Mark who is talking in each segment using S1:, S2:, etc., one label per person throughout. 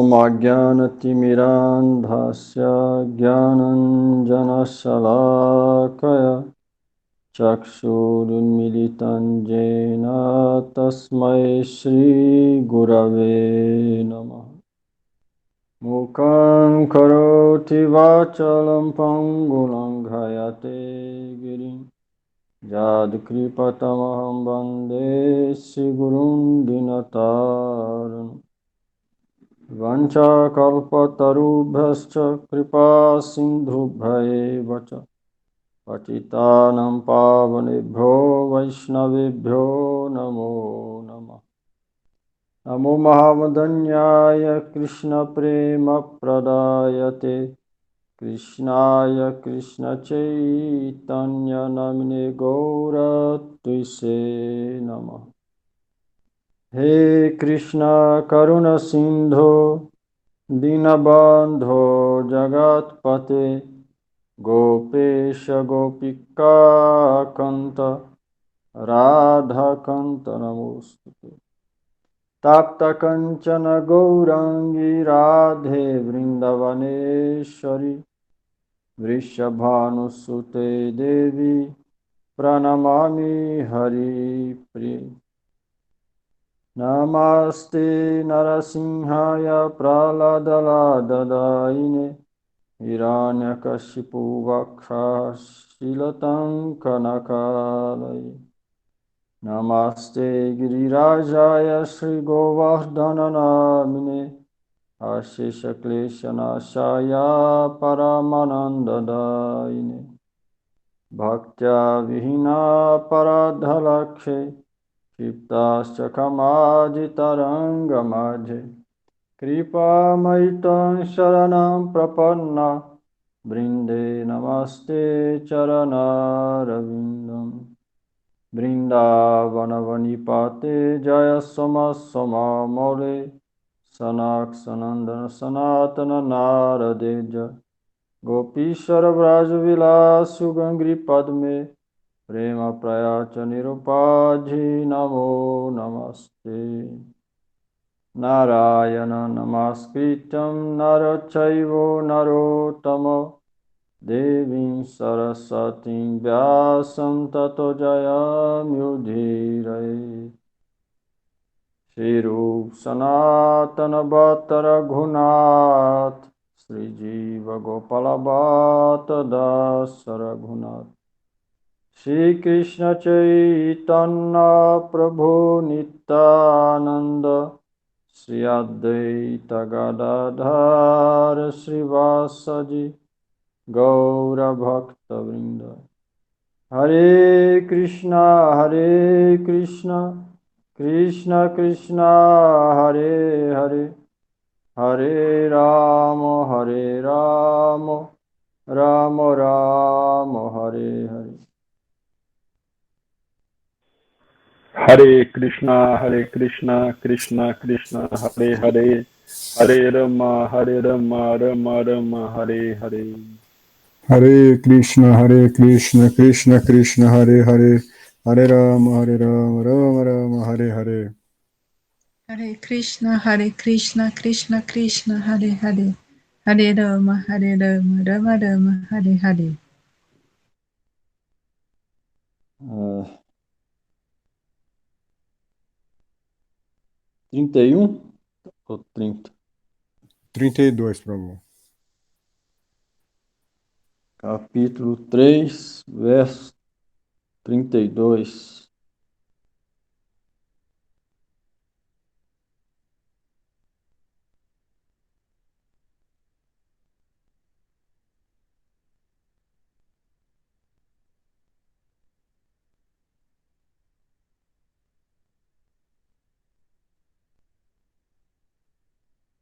S1: ॐ अज्ञानतिमिरान्धस्य ज्ञानञ्जनशलाकया चक्षुरुन्मिलितं येन तस्मै श्रीगुरवे नमः। मूकं करोति वाचालं पङ्गुलङ्घयते गिरिं यत्कृपतमहं वन्दे श्रीगुरुं दीनतारिणम्। वञ्चाकल्पतरुभ्यश्च कृपासिन्धुभ्यैव च पतितानां पावनेभ्यो वैष्णवेभ्यो नमो नमः। नमो महावदन्याय कृष्णप्रेमप्रदायते कृष्णाय कृष्णचैतन्यनामिने गौरत्विषे नमः। हे कृष्ण करुण सिंधु दीनबंधो जगत्पते गोपेश गोपिका कंत राधाकांत नमोस्तुते। तप्त कंचन गौरांगी राधे वृंदावनेश्वरी वृषभानुसुते देवी प्रणमामि हरिप्रिये। नमस्ते नरसिंहाय प्रह्लादलाददायिने हिरण्यकशिपुवक्षशिलतं कनकालये। नमस्ते गिरिराजाय श्रीगोवर्धननामिने अशेषक्लेशनाशाय परमानन्ददायिने। भक्त्या विहीना पराधलक्षे क्षिप्ताश्च कमाजितरङ्गमाझे कृपामयितं शरणं प्रपन्ना वृन्दे नमस्ते चरणारविन्दम्। वृन्दावनवनिपाते जय सोमसोममौले सनत्सनन्दन सनातन नारदे जय गोपीश्वर व्रजविलासुगङ्घ्रिपद्मे प्रेम प्रयाच निरुपाधि नमो नमस्ते। नारायण नमस्कृत्यं नर चैव नरोत्तमो देवीं सरस्वतीं व्यासं ततो जयमुदीरये। श्रीरूप सनातन भक्त रघुनाथ श्रीजीव गोपाल भक्त दास रघुनाथ। श्री कृष्ण चैतन्य प्रभु नित्यानंद श्री अद्वैत गदाधर श्रीवासजी गौरभक्तवृंद। हरे कृष्णा कृष्ण कृष्णा हरे हरे हरे राम राम राम हरे Hare.
S2: Hare Krishna Krishna Krishna Hare Hare Hare Rama Rama Rama Hare Hare.
S3: Hare Krishna Krishna Krishna Hare Hare Hare Rama Rama Rama Hare Hare.
S4: Hare Krishna Krishna Krishna Hare Hare Hare Rama Rama Rama Hare Hare.
S1: 31 ou 30?
S3: 32, Prabhu.
S1: Capítulo 3, verso 32.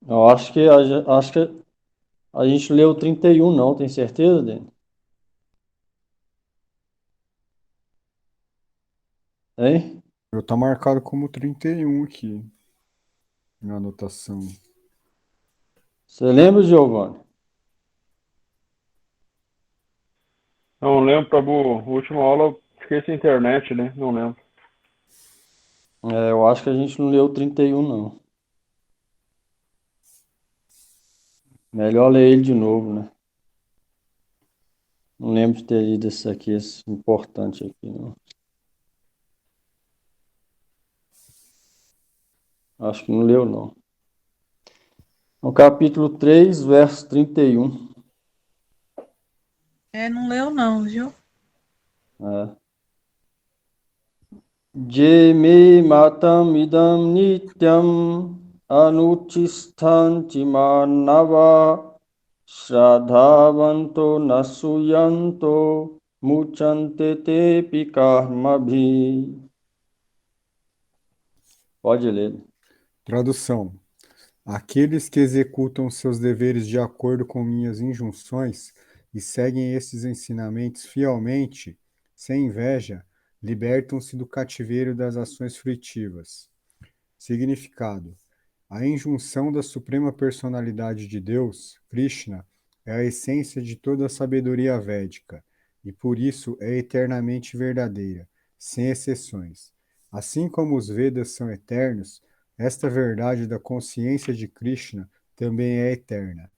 S1: Eu acho que a gente leu 31, não, tem certeza, Dani? Hein?
S3: Eu tá marcado como 31 aqui na anotação.
S1: Você lembra, Giovanni?
S2: Não lembro, Prabhu. Última aula eu fiquei sem internet, né? Não lembro.
S1: Eu acho que a gente não leu 31, não. Melhor ler ele de novo, né? Não lembro de ter lido esse aqui, esse importante aqui, não. Acho que não leu, não. No capítulo 3, verso 31.
S4: Não leu não, viu?
S1: É. Jeme matam idam nityam anutistanti manava shraddhavanto nasuyanto muchante tepi karmabhi. Pode ler.
S3: Tradução. Aqueles que executam seus deveres de acordo com minhas injunções e seguem esses ensinamentos fielmente, sem inveja, libertam-se do cativeiro das ações fruitivas. Significado: a injunção da Suprema Personalidade de Deus, Krishna, é a essência de toda a sabedoria védica e por isso é eternamente verdadeira, sem exceções. Assim como os Vedas são eternos, esta verdade da consciência de Krishna também é eterna.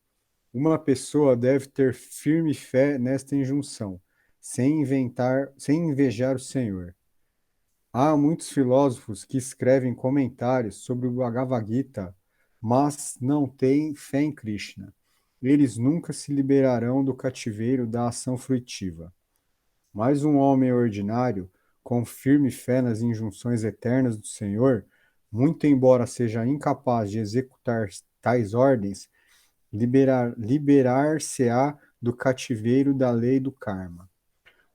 S3: Uma pessoa deve ter firme fé nesta injunção, sem invejar o Senhor. Há muitos filósofos que escrevem comentários sobre o Bhagavad Gita, mas não têm fé em Krishna. Eles nunca se liberarão do cativeiro da ação fruitiva. Mas um homem ordinário, com firme fé nas injunções eternas do Senhor, muito embora seja incapaz de executar tais ordens, liberar-se-á do cativeiro da lei do karma.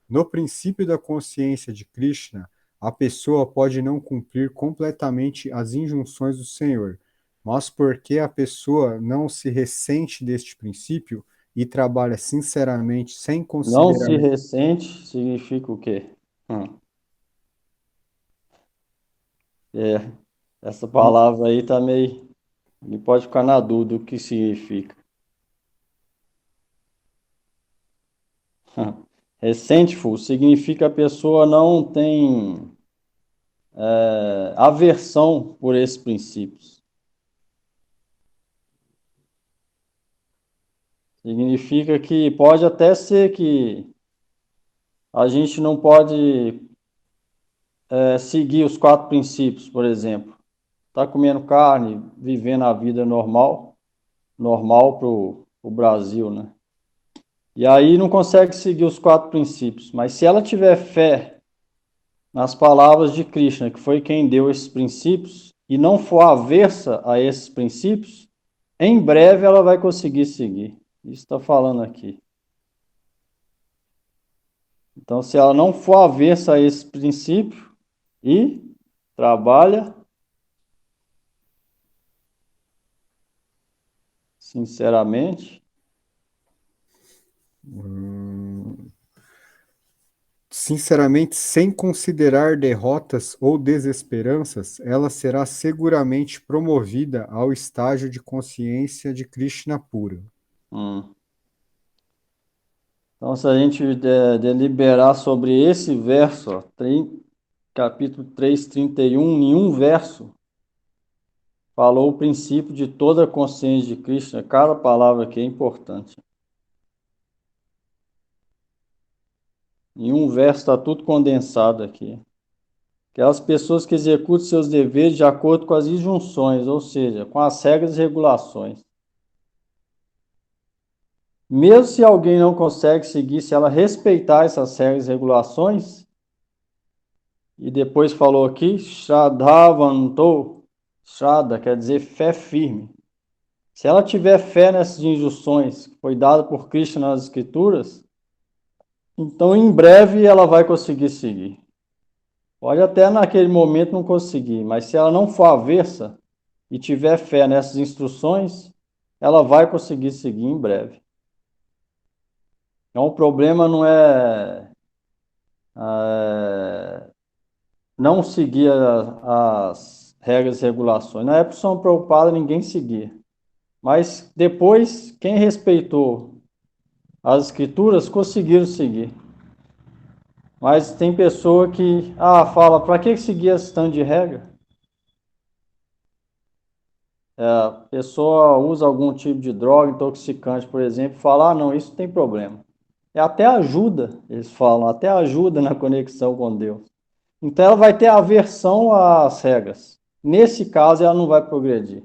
S3: No princípio da consciência de Krishna, a pessoa pode não cumprir completamente as injunções do Senhor, mas porque a pessoa não se ressente deste princípio e trabalha sinceramente sem
S1: Não
S3: considerar.
S1: se ressente significa o quê? É, essa palavra aí tá meio. Ele pode ficar na dúvida o que significa. Resentful significa a pessoa não tem aversão por esses princípios. Significa que pode até ser que a gente não pode seguir os 4 princípios, por exemplo. Tá comendo carne, vivendo a vida normal para o Brasil, né? E aí não consegue seguir os 4 princípios. Mas se ela tiver fé nas palavras de Krishna, que foi quem deu esses princípios, e não for aversa a esses princípios, em breve ela vai conseguir seguir. Isso está falando aqui. Então, se ela não for aversa a esse princípio e trabalha sinceramente,
S3: Sinceramente, sem considerar derrotas ou desesperanças, ela será seguramente promovida ao estágio de consciência de Krishna pura.
S1: Então, se a gente deliberar sobre esse verso, ó, capítulo 3, 31, em um verso, falou o princípio de toda a consciência de Krishna. Cada palavra aqui é importante. Em um verso está tudo condensado aqui. Aquelas pessoas que executam seus deveres de acordo com as injunções, ou seja, com as regras e regulações. Mesmo se alguém não consegue seguir, se ela respeitar essas regras e regulações, e depois falou aqui, Shraddhavanto, Shraddha quer dizer fé firme. Se ela tiver fé nessas injunções que foi dada por Cristo nas Escrituras, então em breve ela vai conseguir seguir. Pode até naquele momento não conseguir, mas se ela não for avessa e tiver fé nessas instruções, ela vai conseguir seguir em breve. Então o problema não é não seguir as regras e regulações. Na época São Prabhupada ninguém seguia. Mas depois, quem respeitou as escrituras conseguiram seguir. Mas tem pessoa que, fala, para que seguir esse tanto de regra? A pessoa usa algum tipo de droga intoxicante, por exemplo, e fala, não, isso tem problema. É até ajuda, eles falam, até ajuda na conexão com Deus. Então ela vai ter aversão às regras. Nesse caso, ela não vai progredir.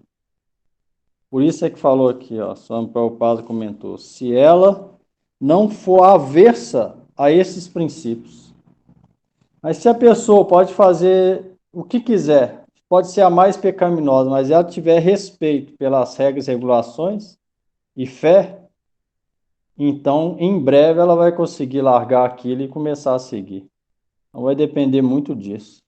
S1: Por isso é que falou aqui, ó, Swami Prabhupada comentou, se ela não for aversa a esses princípios. Mas se a pessoa pode fazer o que quiser, pode ser a mais pecaminosa, mas ela tiver respeito pelas regras e regulações e fé, então em breve ela vai conseguir largar aquilo e começar a seguir. Não vai depender muito disso.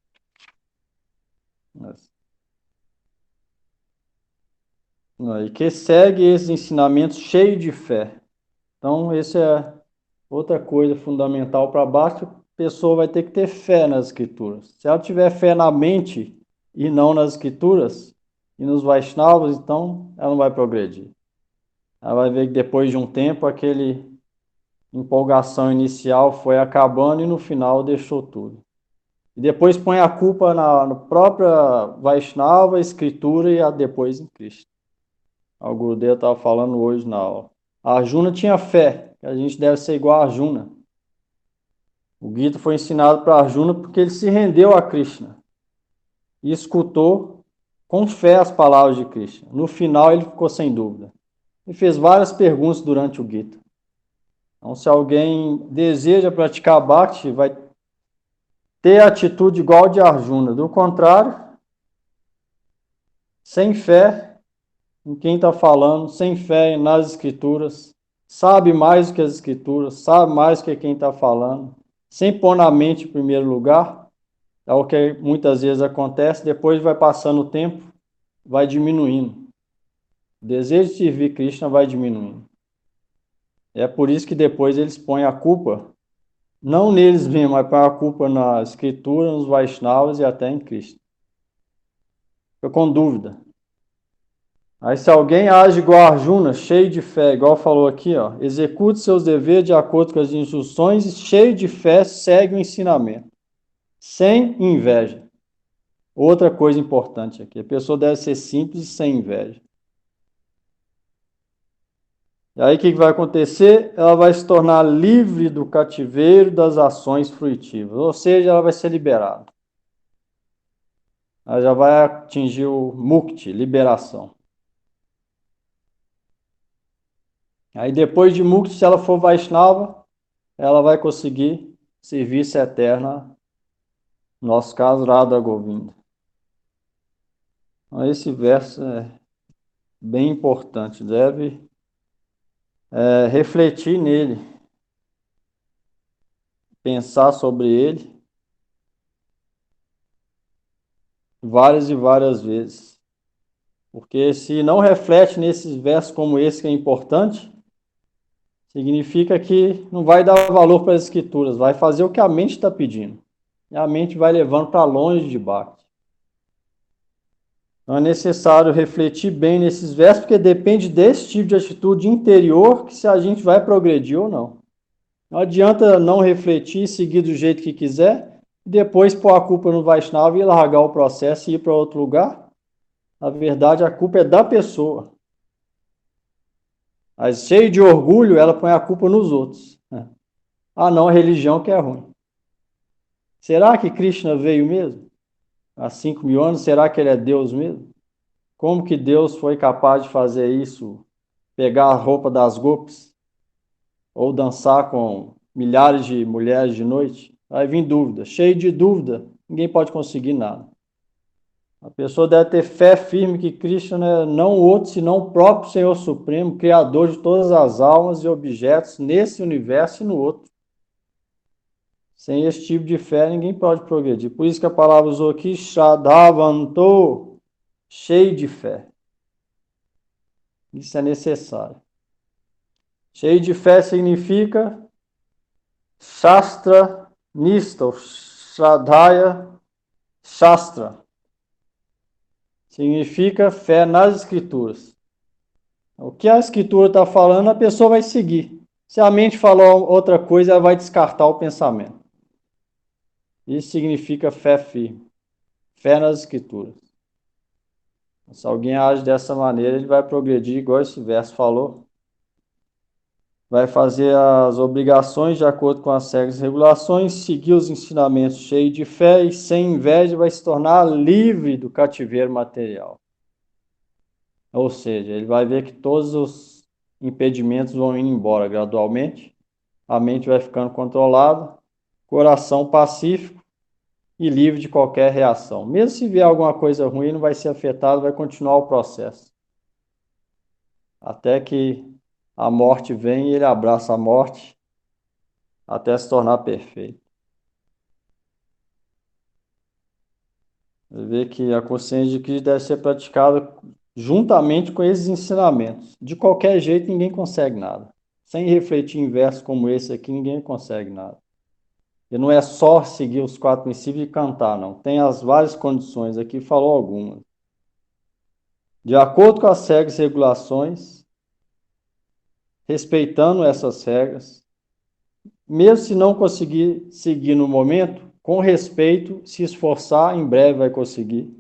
S1: E que segue esses ensinamentos cheio de fé. Então, essa é outra coisa fundamental para baixo. A pessoa vai ter que ter fé nas escrituras. Se ela tiver fé na mente e não nas escrituras e nos Vaishnavas, então ela não vai progredir. Ela vai ver que depois de um tempo, aquele empolgação inicial foi acabando e no final deixou tudo. E depois põe a culpa na própria Vaishnava, escritura e depois em Cristo. O Gurudev estava falando hoje na aula. A Arjuna tinha fé, que a gente deve ser igual a Arjuna. O Gita foi ensinado para Arjuna porque ele se rendeu a Krishna e escutou com fé as palavras de Krishna. No final ele ficou sem dúvida. E fez várias perguntas durante o Gita. Então, se alguém deseja praticar Bhakti, vai ter atitude igual de Arjuna. Do contrário, sem fé em quem está falando, sem fé nas escrituras, sabe mais do que as escrituras, sabe mais do que quem está falando, sem pôr na mente em primeiro lugar, é o que muitas vezes acontece, depois vai passando o tempo, vai diminuindo. O desejo de servir Krishna vai diminuindo. É por isso que depois eles põem a culpa, não neles mesmos, mas põem a culpa na escritura, nos Vaishnavas e até em Cristo. Fica com dúvida. Aí se alguém age igual a Arjuna, cheio de fé, igual falou aqui, ó, execute seus deveres de acordo com as instruções e cheio de fé segue o ensinamento, sem inveja. Outra coisa importante aqui, a pessoa deve ser simples e sem inveja. E aí o que vai acontecer? Ela vai se tornar livre do cativeiro das ações fruitivas, ou seja, ela vai ser liberada. Ela já vai atingir o mukti, liberação. Aí depois de mukti, se ela for Vaishnava, ela vai conseguir serviço eterno, no nosso caso, Radha Govinda. Então, esse verso é bem importante, deve refletir nele, pensar sobre ele várias e várias vezes. Porque se não reflete nesses versos como esse que é importante, significa que não vai dar valor para as escrituras, vai fazer o que a mente está pedindo. E a mente vai levando para longe de Bhakti. Então é necessário refletir bem nesses versos, porque depende desse tipo de atitude interior que se a gente vai progredir ou não. Não adianta não refletir, seguir do jeito que quiser, e depois pôr a culpa no Vaishnava e largar o processo e ir para outro lugar. Na verdade, a culpa é da pessoa. Mas cheio de orgulho, ela põe a culpa nos outros. Ah, não, a religião que é ruim. Será que Krishna veio mesmo? Há 5.000 anos, será que ele é Deus mesmo? Como que Deus foi capaz de fazer isso? Pegar a roupa das gopis? Ou dançar com milhares de mulheres de noite? Vai vir dúvida. Cheio de dúvida, ninguém pode conseguir nada. A pessoa deve ter fé firme que Krishna é não outro, senão o próprio Senhor Supremo, Criador de todas as almas e objetos nesse universo e no outro. Sem esse tipo de fé, ninguém pode progredir. Por isso que a palavra usou aqui, Shraddhavanto, cheio de fé. Isso é necessário. Cheio de fé significa Shastra Nista, Shraddhaya Shastra. Significa fé nas escrituras. O que a escritura está falando, a pessoa vai seguir. Se a mente falou outra coisa, ela vai descartar o pensamento. Isso significa fé firme. Fé nas escrituras. Se alguém age dessa maneira, ele vai progredir, igual esse verso falou. Vai fazer as obrigações de acordo com as regras e regulações, seguir os ensinamentos cheio de fé e sem inveja vai se tornar livre do cativeiro material. Ou seja, ele vai ver que todos os impedimentos vão indo embora gradualmente, a mente vai ficando controlada, coração pacífico e livre de qualquer reação. Mesmo se vier alguma coisa ruim, não vai ser afetado, vai continuar o processo. Até que a morte vem e ele abraça a morte até se tornar perfeito. Você vê que a consciência de Cristo deve ser praticada juntamente com esses ensinamentos. De qualquer jeito, ninguém consegue nada. Sem refletir em versos como esse aqui, ninguém consegue nada. E não é só seguir os 4 princípios e cantar, não. Tem as várias condições aqui, falou algumas. De acordo com as regras e regulações, respeitando essas regras, mesmo se não conseguir seguir no momento, com respeito, se esforçar, em breve vai conseguir.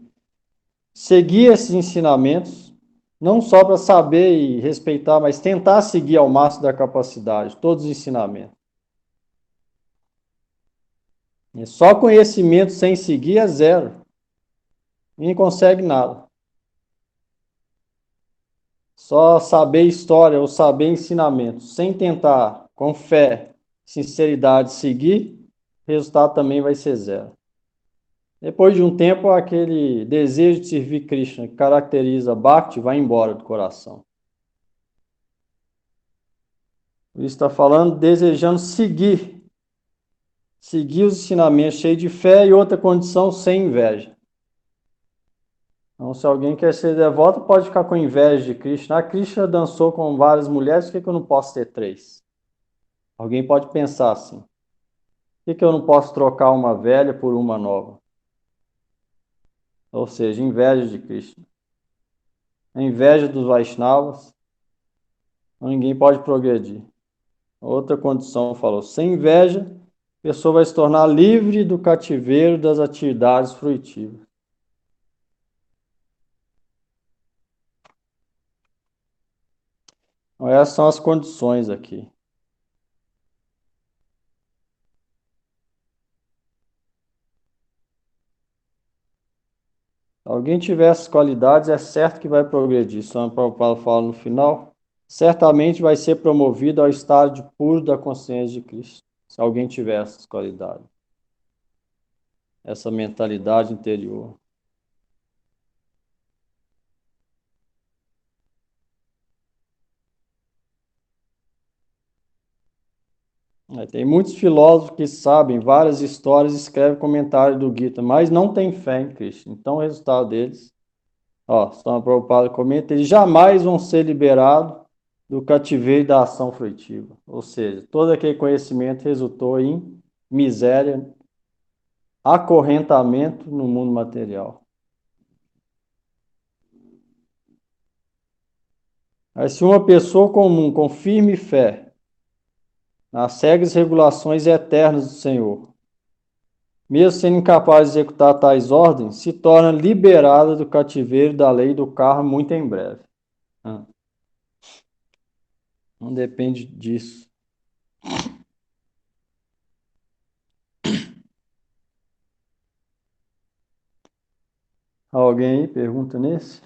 S1: Seguir esses ensinamentos, não só para saber e respeitar, mas tentar seguir ao máximo da capacidade, todos os ensinamentos. E só conhecimento sem seguir é zero. Ninguém consegue nada. Só saber história ou saber ensinamento, sem tentar, com fé, sinceridade, seguir, o resultado também vai ser zero. Depois de um tempo, aquele desejo de servir Krishna, que caracteriza Bhakti, vai embora do coração. Ele está falando, desejando seguir os ensinamentos cheio de fé e outra condição, sem inveja. Então, se alguém quer ser devoto, pode ficar com inveja de Krishna. Krishna dançou com várias mulheres, por que eu não posso ter 3? Alguém pode pensar assim. Por que eu não posso trocar uma velha por uma nova? Ou seja, inveja de Krishna. A inveja dos Vaishnavas, ninguém pode progredir. Outra condição falou, sem inveja, a pessoa vai se tornar livre do cativeiro das atividades fruitivas. Então, essas são as condições aqui. Se alguém tiver essas qualidades, é certo que vai progredir. Swami Prabhupada fala no final, certamente vai ser promovido ao estado puro da consciência de Cristo. Se alguém tiver essas qualidades. Essa mentalidade interior. Tem muitos filósofos que sabem várias histórias e escrevem comentários do Gita, mas não têm fé em Cristo. Então o resultado deles, Swami Prabhupada comenta, eles jamais vão ser liberados do cativeiro da ação fruitiva. Ou seja, todo aquele conhecimento resultou em miséria, acorrentamento no mundo material. Mas se uma pessoa comum, com firme fé, nas regras e regulações eternas do Senhor, mesmo sendo incapaz de executar tais ordens, se torna liberada do cativeiro da lei do karma muito em breve. Não depende disso. Alguém aí pergunta nesse?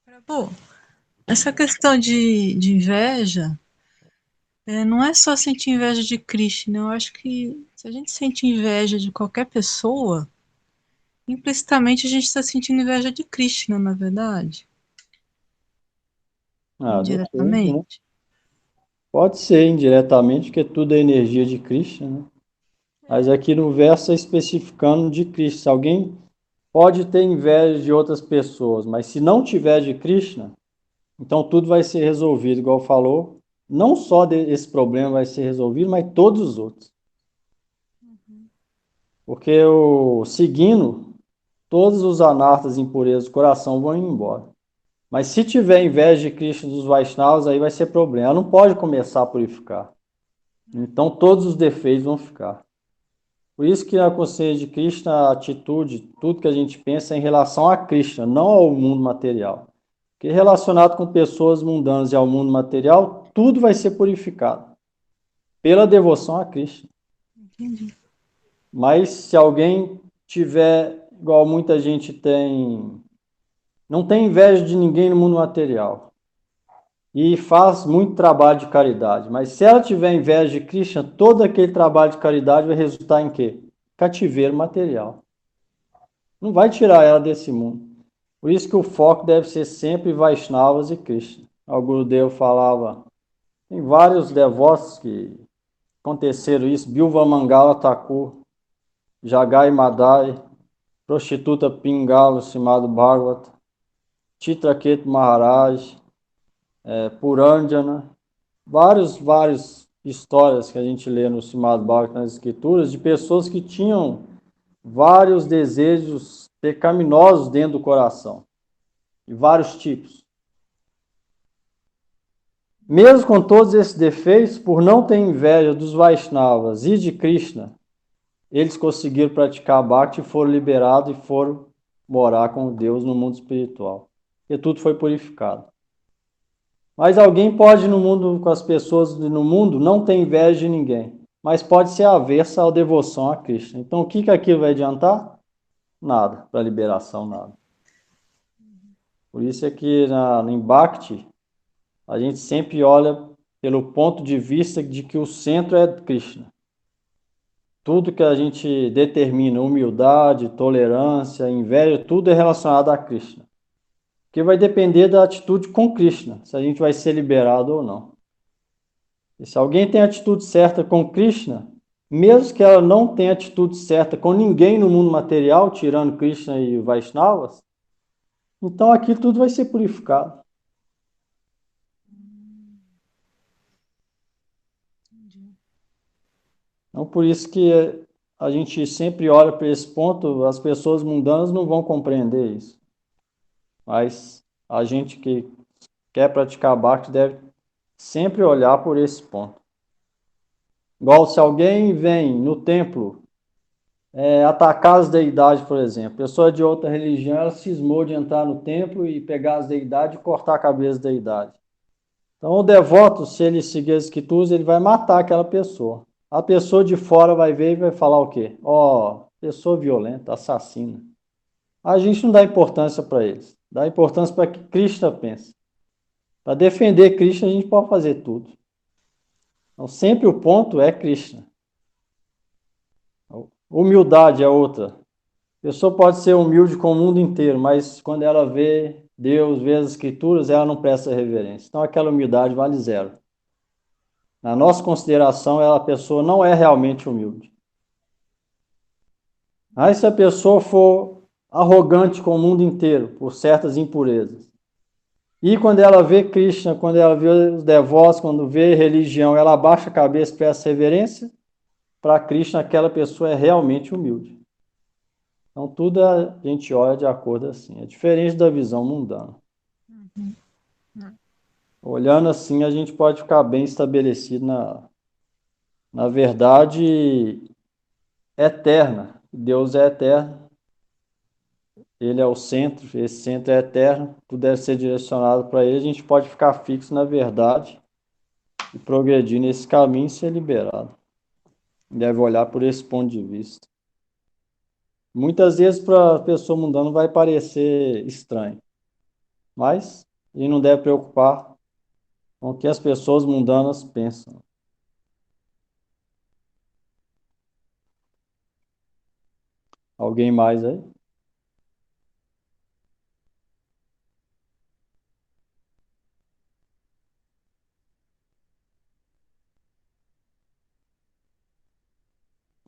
S4: Prabhu, essa questão de inveja, não é só sentir inveja de Krishna. Eu acho que se a gente sente inveja de qualquer pessoa, implicitamente a gente está sentindo inveja de Krishna, na verdade.
S1: Depende, né?
S4: Indiretamente.
S1: Pode ser indiretamente, porque tudo é energia de Krishna, né? Mas aqui no verso é especificando de Krishna. Se alguém pode ter inveja de outras pessoas, mas se não tiver de Krishna, então tudo vai ser resolvido, igual falou. Não só esse problema vai ser resolvido, mas todos os outros. Porque seguindo, todos os anartas e impurezas do coração vão indo embora. Mas se tiver inveja de Krishna dos Vaishnavas, aí vai ser problema. Ela não pode começar a purificar. Então todos os defeitos vão ficar. Por isso que na consciência de Krishna, a atitude, tudo que a gente pensa é em relação a Krishna, não ao mundo material. Porque relacionado com pessoas mundanas e ao mundo material, tudo vai ser purificado pela devoção a Krishna.
S4: Entendi.
S1: Mas se alguém tiver, igual muita gente tem, não tem inveja de ninguém no mundo material e faz muito trabalho de caridade, mas se ela tiver inveja de Krishna, todo aquele trabalho de caridade vai resultar em quê? Cativeiro material. Não vai tirar ela desse mundo. Por isso que o foco deve ser sempre Vaishnavas e Krishna. O Gurudev falava, tem vários devotos que aconteceram isso, Bilva Mangala Thakur, Jagai Madai, prostituta Pingala, chamado Bhagavata, Chitraketu Maharaj, Purandjana, várias histórias que a gente lê no Srimad Bhagavatam, nas escrituras, de pessoas que tinham vários desejos pecaminosos dentro do coração, de vários tipos. Mesmo com todos esses defeitos, por não ter inveja dos Vaishnavas e de Krishna, eles conseguiram praticar Bhakti e foram liberados e foram morar com Deus no mundo espiritual. E tudo foi purificado. Mas alguém pode no mundo, com as pessoas no mundo, não ter inveja de ninguém, mas pode ser avessa à devoção a Krishna. Então o que aquilo vai adiantar? Nada, para a liberação, nada. Por isso é que em Bhakti, a gente sempre olha pelo ponto de vista de que o centro é Krishna. Tudo que a gente determina, humildade, tolerância, inveja, tudo é relacionado a Krishna. Porque vai depender da atitude com Krishna, se a gente vai ser liberado ou não. E se alguém tem a atitude certa com Krishna, mesmo que ela não tenha atitude certa com ninguém no mundo material, tirando Krishna e Vaishnavas, então aqui tudo vai ser purificado. Então, por isso que a gente sempre olha para esse ponto, as pessoas mundanas não vão compreender isso. Mas a gente que quer praticar Bhakti deve sempre olhar por esse ponto. Igual se alguém vem no templo atacar as deidades, por exemplo. Pessoa de outra religião, ela cismou de entrar no templo e pegar as deidades e cortar a cabeça da deidade. Então, o devoto, se ele seguir as escrituras, ele vai matar aquela pessoa. A pessoa de fora vai ver e vai falar o quê? Pessoa violenta, assassina. A gente não dá importância para eles. Dá importância para que Krishna pense. Para defender Krishna, a gente pode fazer tudo. Então, sempre o ponto é Krishna. Humildade é outra. A pessoa pode ser humilde com o mundo inteiro, mas quando ela vê Deus, vê as escrituras, ela não presta reverência. Então, aquela humildade vale zero. Na nossa consideração, a pessoa não é realmente humilde. Aí, se a pessoa for arrogante com o mundo inteiro, por certas impurezas, e quando ela vê Krishna, quando ela vê os devotos, quando vê religião, ela abaixa a cabeça e presta reverência, para Krishna aquela pessoa é realmente humilde. Então tudo a gente olha de acordo assim. É diferente da visão mundana. Olhando assim, a gente pode ficar bem estabelecido na verdade eterna. Deus é eterno. Ele é o centro, esse centro é eterno, tudo deve ser direcionado para ele, a gente pode ficar fixo na verdade e progredir nesse caminho e ser liberado. Deve olhar por esse ponto de vista. Muitas vezes para a pessoa mundana vai parecer estranho, mas a gente não deve preocupar com o que as pessoas mundanas pensam. Alguém mais aí?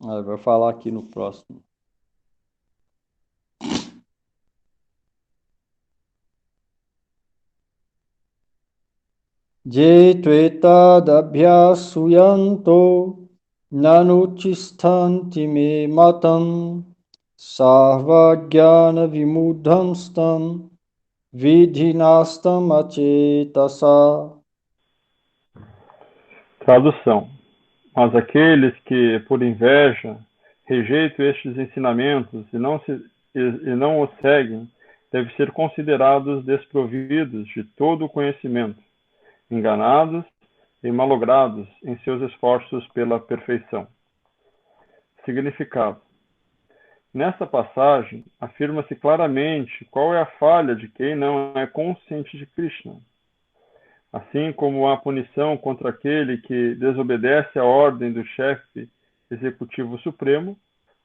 S1: Eu vou falar aqui no próximo. Je tveta-dabhyasuyanto nanuchistanti me matam sarva-jnana vimudhamstam vidhinastam acetasa.
S2: Tradução. Mas aqueles que, por inveja, rejeitam estes ensinamentos e não os seguem, devem ser considerados desprovidos de todo o conhecimento, enganados e malogrados em seus esforços pela perfeição. Significado: nesta passagem, afirma-se claramente qual é a falha de quem não é consciente de Krishna. Assim como há punição contra aquele que desobedece à ordem do chefe executivo supremo,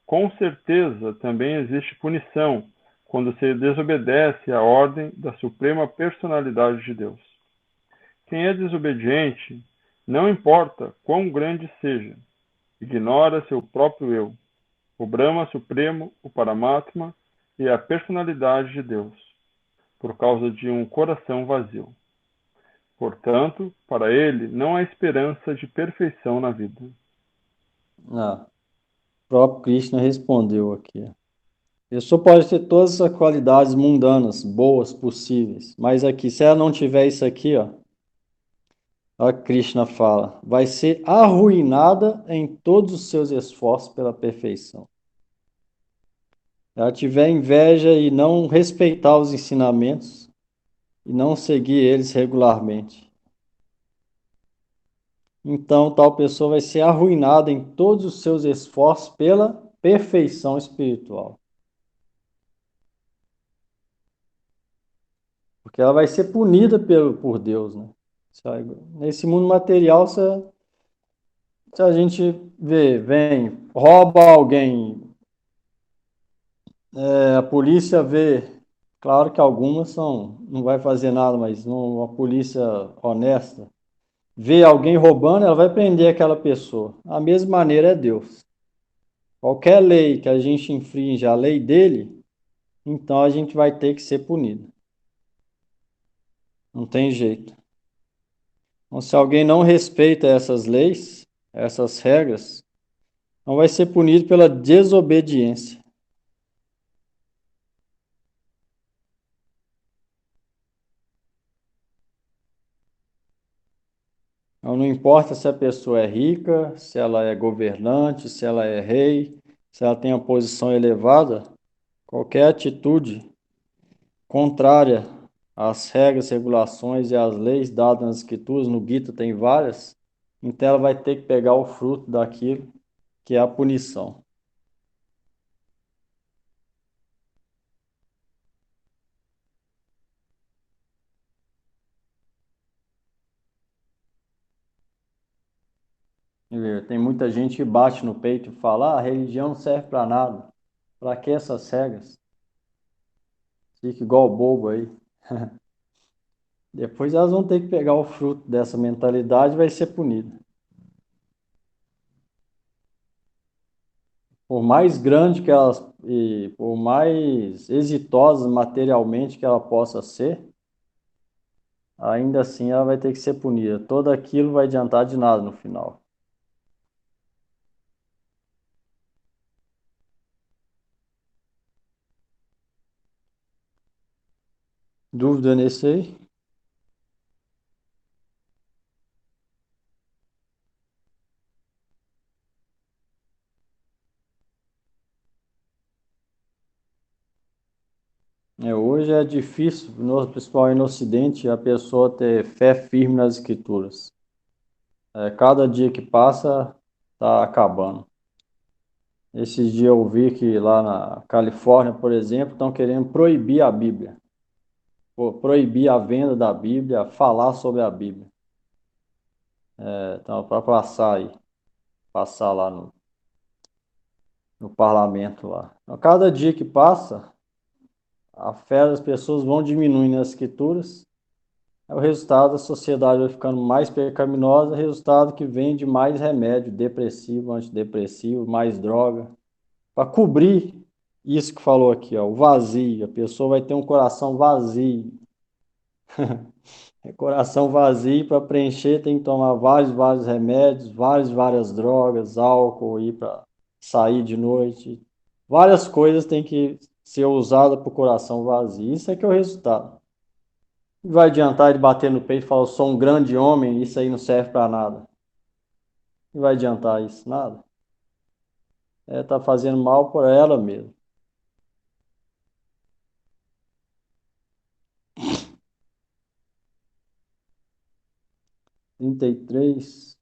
S2: com certeza também existe punição quando se desobedece à ordem da suprema personalidade de Deus. Quem é desobediente, não importa quão grande seja, ignora seu próprio eu, o Brahma Supremo, o Paramatma e a personalidade de Deus, por causa de um coração vazio. Portanto, para ele não há esperança de perfeição na vida.
S1: Ah, o próprio Krishna respondeu aqui. A pessoa pode ter todas as qualidades mundanas, boas, possíveis, mas aqui, se ela não tiver isso aqui, ó, a Krishna fala, vai ser arruinada em todos os seus esforços pela perfeição. Se ela tiver inveja e não respeitar os ensinamentos e não seguir eles regularmente, então tal pessoa vai ser arruinada em todos os seus esforços pela perfeição espiritual. Porque ela vai ser punida por Deus, né? Nesse mundo material, se a gente vem, rouba alguém, a polícia vê, claro que algumas não vai fazer nada, mas uma polícia honesta, vê alguém roubando, ela vai prender aquela pessoa. A mesma maneira é Deus. Qualquer lei que a gente infringe a lei dele, então a gente vai ter que ser punido. Não tem jeito. Então, se alguém não respeita essas leis, essas regras, não vai ser punido pela desobediência. Então, não importa se a pessoa é rica, se ela é governante, se ela é rei, se ela tem uma posição elevada, qualquer atitude contrária às regras, regulações e às leis dadas nas escrituras, no Gita tem várias, então ela vai ter que pegar o fruto daquilo que é a punição. Tem muita gente que bate no peito e fala: a religião não serve para nada. Para que essas regras? Fica igual bobo aí. Depois elas vão ter que pegar o fruto dessa mentalidade e vai ser punida. Por mais grande que elas e por mais exitosas materialmente que ela possa ser, ainda assim ela vai ter que ser punida. Todo aquilo vai adiantar de nada no final. Dúvida nesse aí? Hoje é difícil, principalmente no Ocidente, a pessoa ter fé firme nas escrituras. Cada dia que passa está acabando. Esses dias eu vi que lá na Califórnia, por exemplo, estão querendo proibir a Bíblia. Proibir a venda da Bíblia, falar sobre a Bíblia. Então, para passar lá no parlamento lá. Então, cada dia que passa, a fé das pessoas vão diminuindo nas escrituras. O resultado, a sociedade vai ficando mais pecaminosa, resultado que vem de mais remédio depressivo, antidepressivo, mais droga. Para cobrir isso que falou aqui, ó, o vazio. A pessoa vai ter um coração vazio. Coração vazio, para preencher tem que tomar vários remédios, várias drogas, álcool, ir para sair de noite. Várias coisas têm que ser usadas para o coração vazio. Isso é que é o resultado. Não vai adiantar ele bater no peito e falar: eu sou um grande homem, isso aí não serve para nada. Não vai adiantar isso, nada. está fazendo mal para ela mesma. Trinta e três.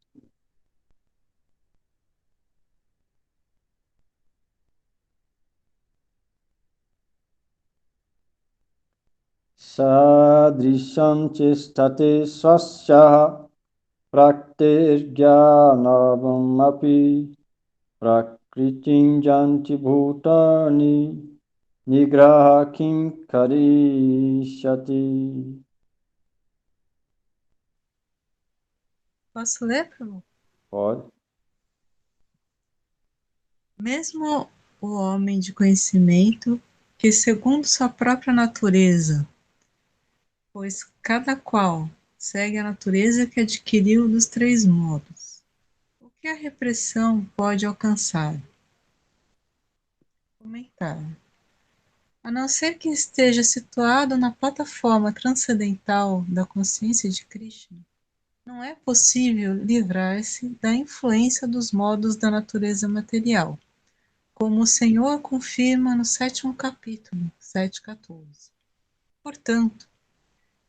S1: Sadrisham chestate swasya praktirjnanavam api prakritim janti bhutani nigraha kim karishati.
S4: Posso ler, Prabhu?
S1: Pode.
S4: Mesmo o homem de conhecimento, que segundo sua própria natureza, pois cada qual segue a natureza que adquiriu dos três modos. O que a repressão pode alcançar? Comentário. A não ser que esteja situado na plataforma transcendental da consciência de Krishna, não é possível livrar-se da influência dos modos da natureza material, como o Senhor confirma no 7º capítulo, 7:14. Portanto,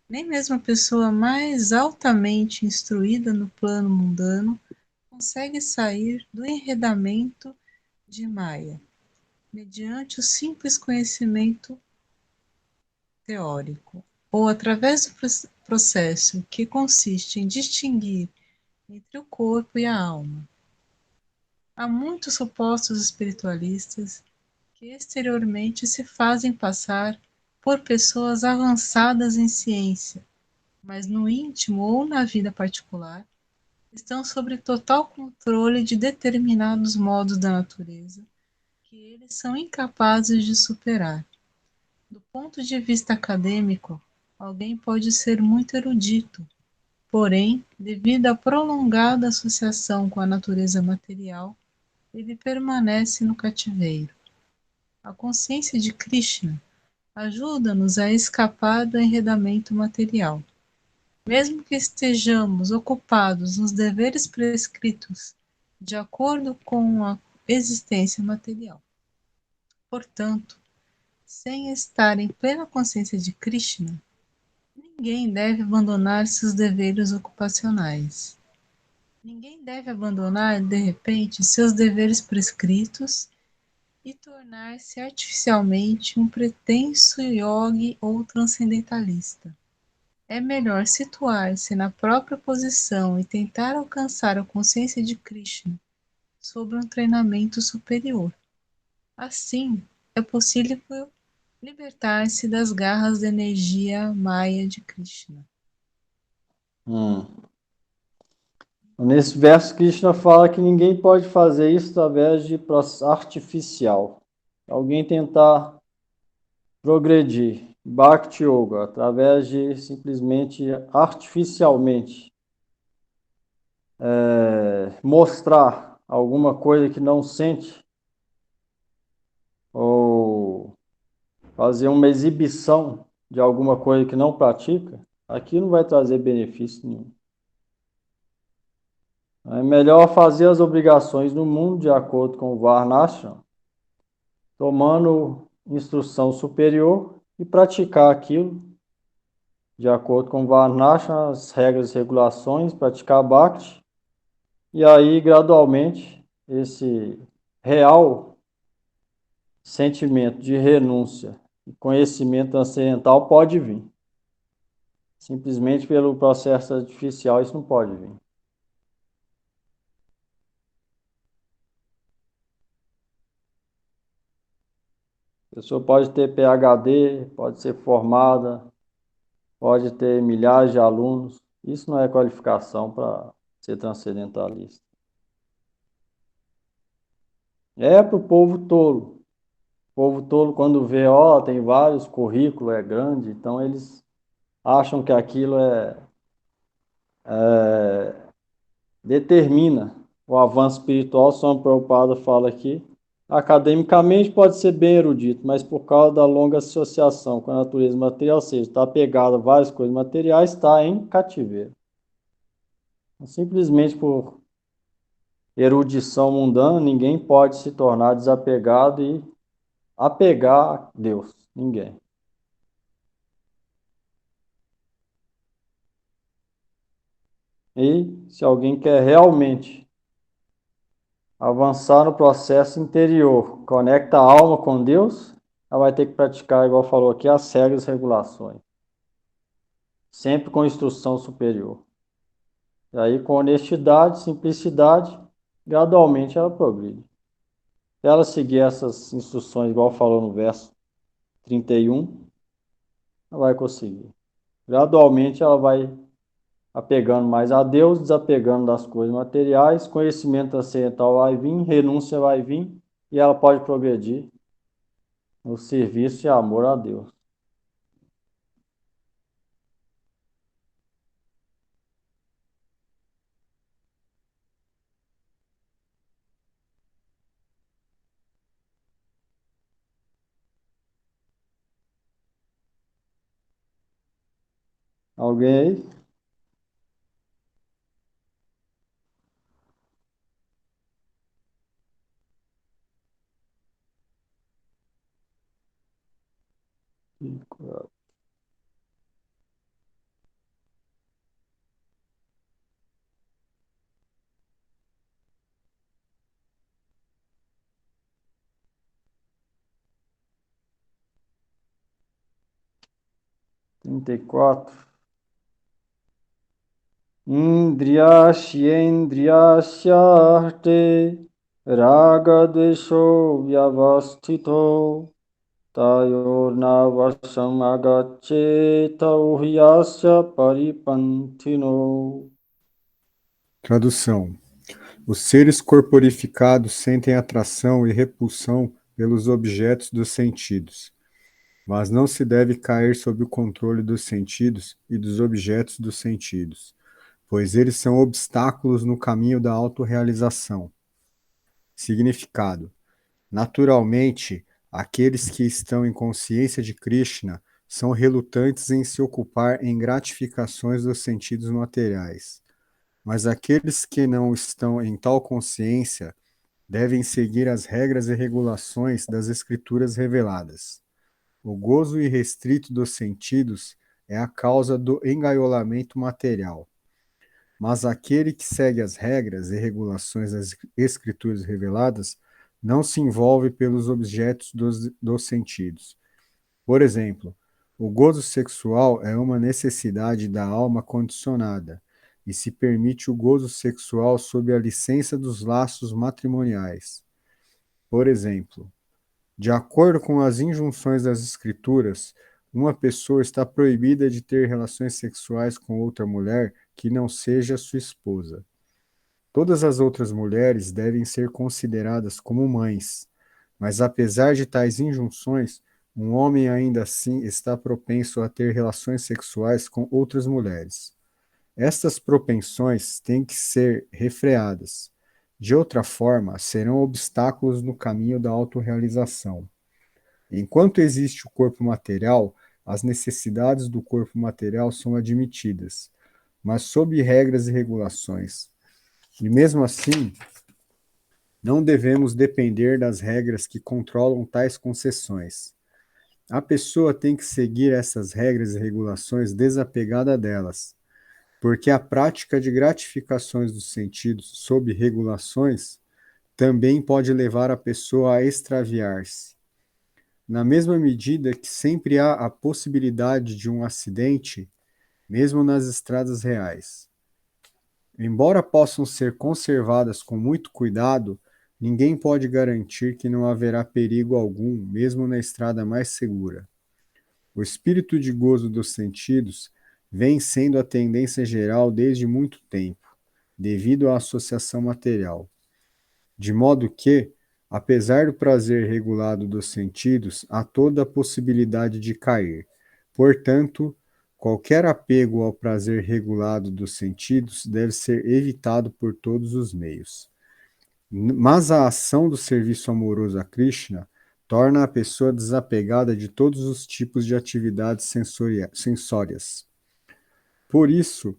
S4: nem mesmo a pessoa mais altamente instruída no plano mundano consegue sair do enredamento de Maya, mediante o simples conhecimento teórico, ou através do processo que consiste em distinguir entre o corpo e a alma. Há muitos supostos espiritualistas que exteriormente se fazem passar por pessoas avançadas em ciência, mas no íntimo ou na vida particular estão sob total controle de determinados modos da natureza que eles são incapazes de superar. Do ponto de vista acadêmico, alguém pode ser muito erudito, porém, devido à prolongada associação com a natureza material, ele permanece no cativeiro. A consciência de Krishna ajuda-nos a escapar do enredamento material. Mesmo que estejamos ocupados nos deveres prescritos de acordo com a existência material. Portanto, sem estar em plena consciência de Krishna, ninguém deve abandonar seus deveres ocupacionais. Ninguém deve abandonar, de repente, seus deveres prescritos e tornar-se artificialmente um pretenso yogi ou transcendentalista. É melhor situar-se na própria posição e tentar alcançar a consciência de Krishna sob um treinamento superior. Assim, é possível libertar-se das garras da energia Maya de Krishna.
S1: Nesse verso, Krishna fala que ninguém pode fazer isso através de processo artificial. Alguém tentar progredir, Bhakti Yoga, através de simplesmente artificialmente mostrar alguma coisa que não sente, ou fazer uma exibição de alguma coisa que não pratica, aqui não vai trazer benefício nenhum. É melhor fazer as obrigações no mundo de acordo com o Varnashram, tomando instrução superior e praticar aquilo de acordo com o Varnashram, as regras e regulações, praticar Bhakti, e aí gradualmente esse real sentimento de renúncia e conhecimento transcendental pode vir. Simplesmente pelo processo artificial isso não pode vir. A pessoa pode ter PhD, pode ser formada, pode ter milhares de alunos. Isso não é qualificação para ser transcendentalista. É para o povo tolo. O povo tolo, quando vê, ó, tem vários currículos, é grande, então eles acham que aquilo determina o avanço espiritual. Swami Prabhupada fala aqui. Academicamente pode ser bem erudito, mas por causa da longa associação com a natureza material, ou seja, está apegado a várias coisas materiais, está em cativeiro. Simplesmente por erudição mundana, ninguém pode se tornar desapegado e apegar a Deus. Ninguém. E se alguém quer realmente avançar no processo interior, conecta a alma com Deus, ela vai ter que praticar, igual falou aqui, as regras e regulações. Sempre com instrução superior. E aí, com honestidade, simplicidade, gradualmente ela progride. Se ela seguir essas instruções, igual falou no verso 31, ela vai conseguir. Gradualmente ela vai apegando mais a Deus, desapegando das coisas materiais, conhecimento transcendental vai vir, renúncia vai vir, e ela pode progredir no serviço e amor a Deus. Alguém aí? Cinco, 34. Indriyashyendriyashyarte ragadesho vyavastito tayornavasham agaccheta uhyasya paripantino.
S3: Tradução. Os seres corporificados sentem atração e repulsão pelos objetos dos sentidos, mas não se deve cair sob o controle dos sentidos e dos objetos dos sentidos, pois eles são obstáculos no caminho da autorrealização. Significado. Naturalmente, aqueles que estão em consciência de Krishna são relutantes em se ocupar em gratificações dos sentidos materiais. Mas aqueles que não estão em tal consciência devem seguir as regras e regulações das escrituras reveladas. O gozo irrestrito dos sentidos é a causa do engaiolamento material. Mas aquele que segue as regras e regulações das escrituras reveladas não se envolve pelos objetos dos sentidos. Por exemplo, o gozo sexual é uma necessidade da alma condicionada, e se permite o gozo sexual sob a licença dos laços matrimoniais. Por exemplo, de acordo com as injunções das Escrituras, uma pessoa está proibida de ter relações sexuais com outra mulher que não seja sua esposa. Todas as outras mulheres devem ser consideradas como mães, mas apesar de tais injunções, um homem ainda assim está propenso a ter relações sexuais com outras mulheres. Estas propensões têm que ser refreadas. De outra forma, serão obstáculos no caminho da autorrealização. Enquanto existe o corpo material, as necessidades do corpo material são admitidas, mas sob regras e regulações. E mesmo assim, não devemos depender das regras que controlam tais concessões. A pessoa tem que seguir essas regras e regulações desapegada delas, porque a prática de gratificações dos sentidos sob regulações também pode levar a pessoa a extraviar-se. Na mesma medida que sempre há a possibilidade de um acidente, mesmo nas estradas reais. Embora possam ser conservadas com muito cuidado, ninguém pode garantir que não haverá perigo algum, mesmo na estrada mais segura. O espírito de gozo dos sentidos vem sendo a tendência geral desde muito tempo, devido à associação material. De modo que, apesar do prazer regulado dos sentidos, há toda a possibilidade de cair. Portanto, qualquer apego ao prazer regulado dos sentidos deve ser evitado por todos os meios. Mas a ação do serviço amoroso a Krishna torna a pessoa desapegada de todos os tipos de atividades sensórias. Por isso,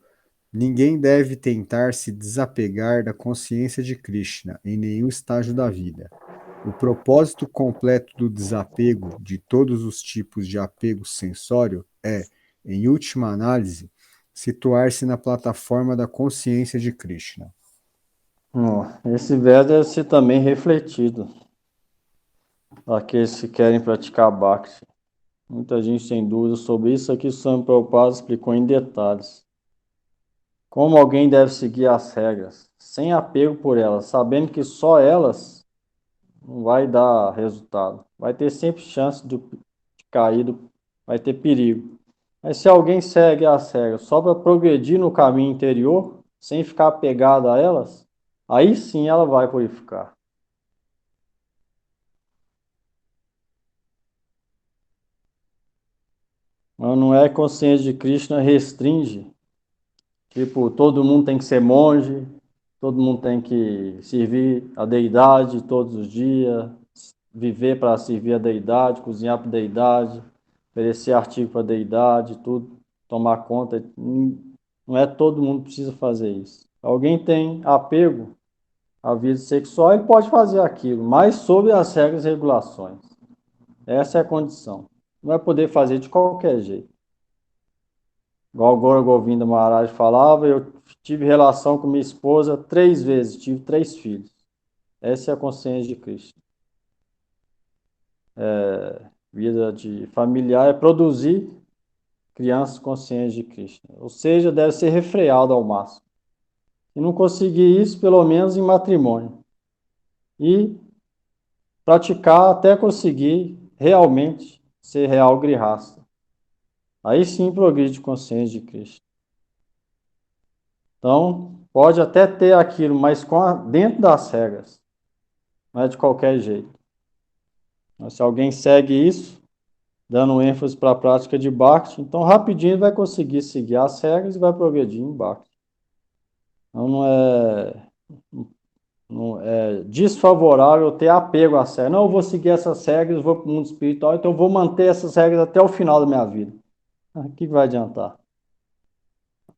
S3: Ninguém deve tentar se desapegar da consciência de Krishna em nenhum estágio da vida. O propósito completo do desapego de todos os tipos de apego sensório é, em última análise, situar-se na plataforma da consciência de Krishna.
S1: Esse verso deve ser também refletido aqueles que querem praticar Bhakti. Muita gente tem dúvidas sobre isso. Aqui o Swami Prabhupada explicou em detalhes. Como alguém deve seguir as regras, sem apego por elas, sabendo que só elas não vai dar resultado. Vai ter sempre chance de cair, vai ter perigo. Mas se alguém segue as regras só para progredir no caminho interior, sem ficar apegado a elas, aí sim ela vai purificar. Mas não é consciência de Krishna restringe. Tipo, todo mundo tem que ser monge, todo mundo tem que servir a deidade todos os dias, viver para servir a deidade, cozinhar para a deidade, oferecer artigo para a deidade, tudo, tomar conta. Não é todo mundo que precisa fazer isso. Alguém tem apego à vida sexual, ele pode fazer aquilo, mas sob as regras e regulações. Essa é a condição. Não vai poder fazer de qualquer jeito. Igual o Gora Govinda Maharaj falava, eu tive relação com minha esposa 3 vezes, tive 3 filhos. Essa é a consciência de Cristo. Vida de familiar é produzir crianças conscientes de Cristo. Ou seja, deve ser refreado ao máximo. E não conseguir isso, pelo menos em matrimônio. E praticar até conseguir realmente ser real grihasta. Aí sim progride consciência de Cristo. Então, pode até ter aquilo, mas dentro das regras. Não é de qualquer jeito. Mas se alguém segue isso, dando ênfase para a prática de Bhakti, então rapidinho vai conseguir seguir as regras e vai progredir em Bhakti. Então não é desfavorável ter apego às regras. Não, eu vou seguir essas regras, vou para o mundo espiritual, então eu vou manter essas regras até o final da minha vida. O que vai adiantar?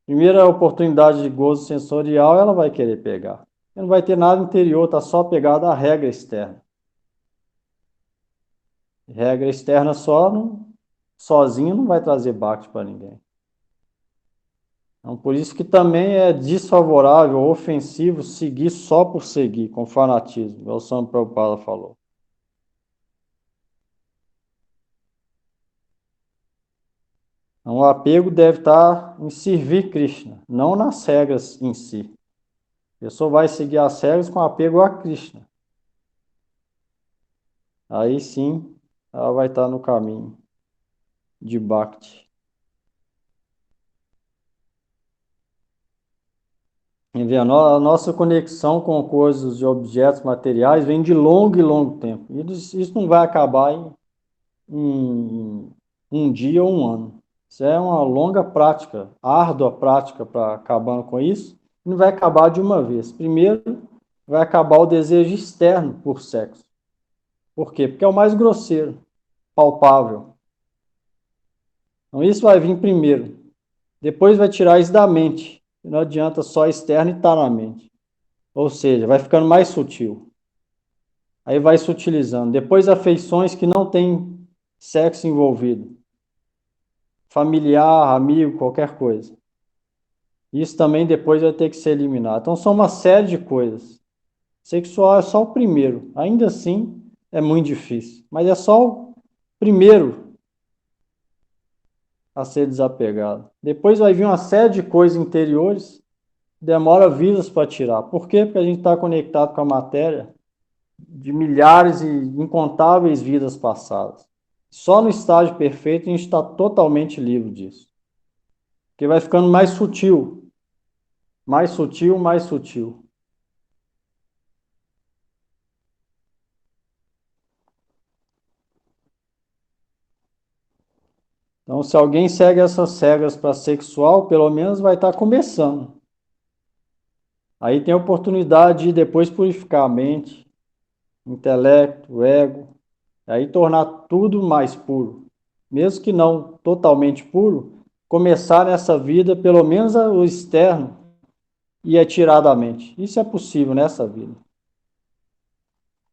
S1: Primeira oportunidade de gozo sensorial, ela vai querer pegar. Não vai ter nada interior, está só pegado à regra externa. Regra externa sozinho não vai trazer Bhakti para ninguém. Então, por isso que também é desfavorável, ofensivo, seguir só por seguir, com fanatismo, igual o Swami Prabhupada falou. Então, o apego deve estar em servir Krishna, não nas regras em si. A pessoa vai seguir as regras com apego a Krishna. Aí sim, ela vai estar no caminho de Bhakti. A nossa conexão com coisas de objetos materiais vem de longo e longo tempo. Isso não vai acabar em um dia ou um ano. Isso é uma longa prática, árdua prática para acabando com isso. Não vai acabar de uma vez. Primeiro, vai acabar o desejo externo por sexo. Por quê? Porque é o mais grosseiro, palpável. Então, isso vai vir primeiro. Depois vai tirar isso da mente. Não adianta só externo e estar na mente. Ou seja, vai ficando mais sutil. Aí vai se utilizando. Depois, afeições que não têm sexo envolvido. Familiar, amigo, qualquer coisa. Isso também depois vai ter que ser eliminado. Então, são uma série de coisas. Sexual é só o primeiro. Ainda assim, é muito difícil. Mas é só o primeiro a ser desapegado. Depois vai vir uma série de coisas interiores. Demora vidas para tirar. Por quê? Porque a gente está conectado com a matéria de milhares e incontáveis vidas passadas. Só no estágio perfeito a gente está totalmente livre disso. Porque vai ficando mais sutil. Mais sutil, mais sutil. Então, se alguém segue essas regras para sexual, pelo menos vai estar começando. Aí tem a oportunidade de depois purificar a mente, o intelecto, o ego, aí tornar tudo mais puro. Mesmo que não totalmente puro, começar nessa vida, pelo menos o externo, e é tirado da mente. Isso é possível nessa vida.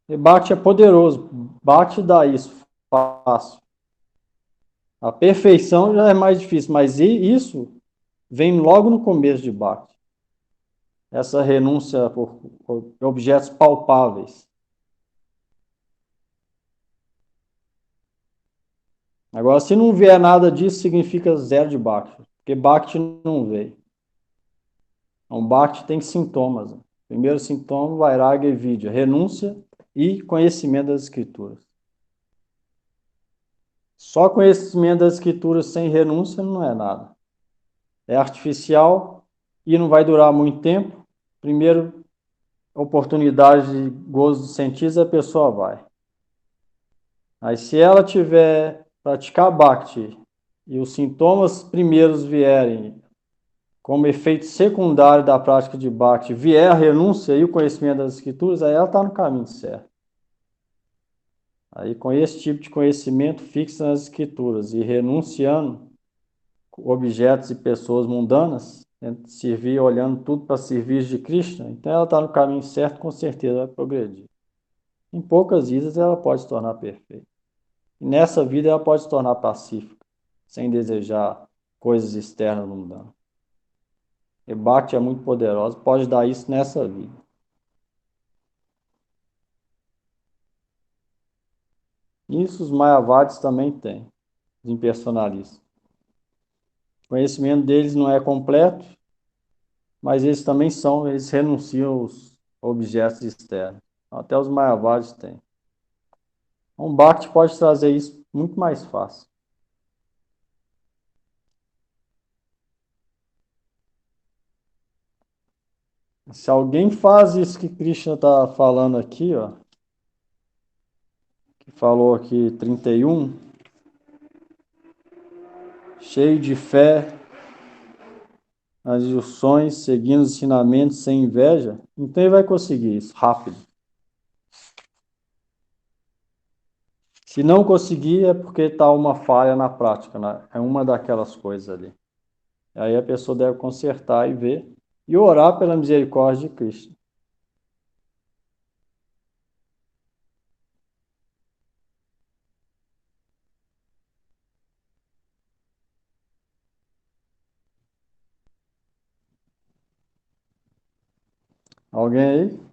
S1: E Bhakti é poderoso. Bhakti dá isso fácil. A perfeição já é mais difícil, mas isso vem logo no começo de Bhakti. Essa renúncia por objetos palpáveis. Agora, se não vier nada disso, significa zero de Bhakti, porque Bhakti não veio. Então, Bhakti tem sintomas. Primeiro sintoma, Vairagya e Vidya, renúncia e conhecimento das escrituras. Só conhecimento das escrituras sem renúncia não é nada. É artificial e não vai durar muito tempo. Primeiro, oportunidade de gozo dos sentidos, a pessoa vai. Aí, se ela tiver praticar Bhakti e os sintomas primeiros vierem como efeito secundário da prática de Bhakti, vier a renúncia e o conhecimento das escrituras, aí ela está no caminho certo. Aí, com esse tipo de conhecimento fixo nas escrituras e renunciando objetos e pessoas mundanas, servir olhando tudo para serviço de Krishna, então ela está no caminho certo, com certeza vai progredir. Em poucas vidas ela pode se tornar perfeita. E nessa vida ela pode se tornar pacífica, sem desejar coisas externas mundanas. E Bhakti é muito poderosa, pode dar isso nessa vida. Isso os Mayavadis também têm, os impersonalistas. O conhecimento deles não é completo, mas eles também eles renunciam aos objetos externos. Até os Mayavadis têm. Um Bhakti pode trazer isso muito mais fácil. Se alguém faz isso que Krishna está falando aqui, ó, que falou aqui 31, cheio de fé, nas instruções, seguindo os ensinamentos sem inveja, então ele vai conseguir isso rápido. Se não conseguir, é porque está uma falha na prática, né? É uma daquelas coisas ali. Aí a pessoa deve consertar e ver, e orar pela misericórdia de Cristo. Alguém aí?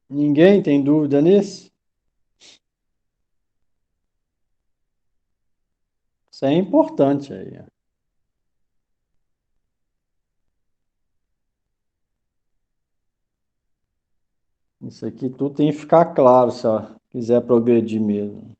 S1: Ninguém tem dúvida nisso? Isso é importante aí. Isso aqui tudo tem que ficar claro se ela quiser progredir mesmo.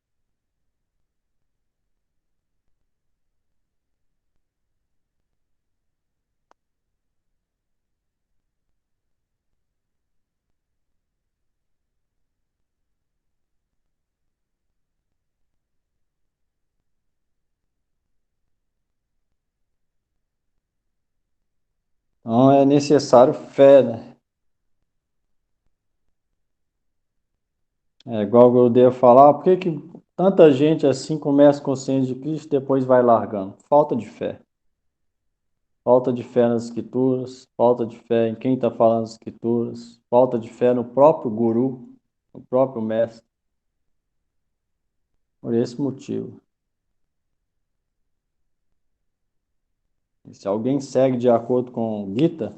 S1: Então é necessário fé, né? É igual o Gurudev falar, por que que tanta gente assim começa consciente de Cristo e depois vai largando? Falta de fé. Falta de fé nas escrituras, falta de fé em quem está falando as escrituras, falta de fé no próprio guru, no próprio mestre. Por esse motivo. E se alguém segue de acordo com o Gita,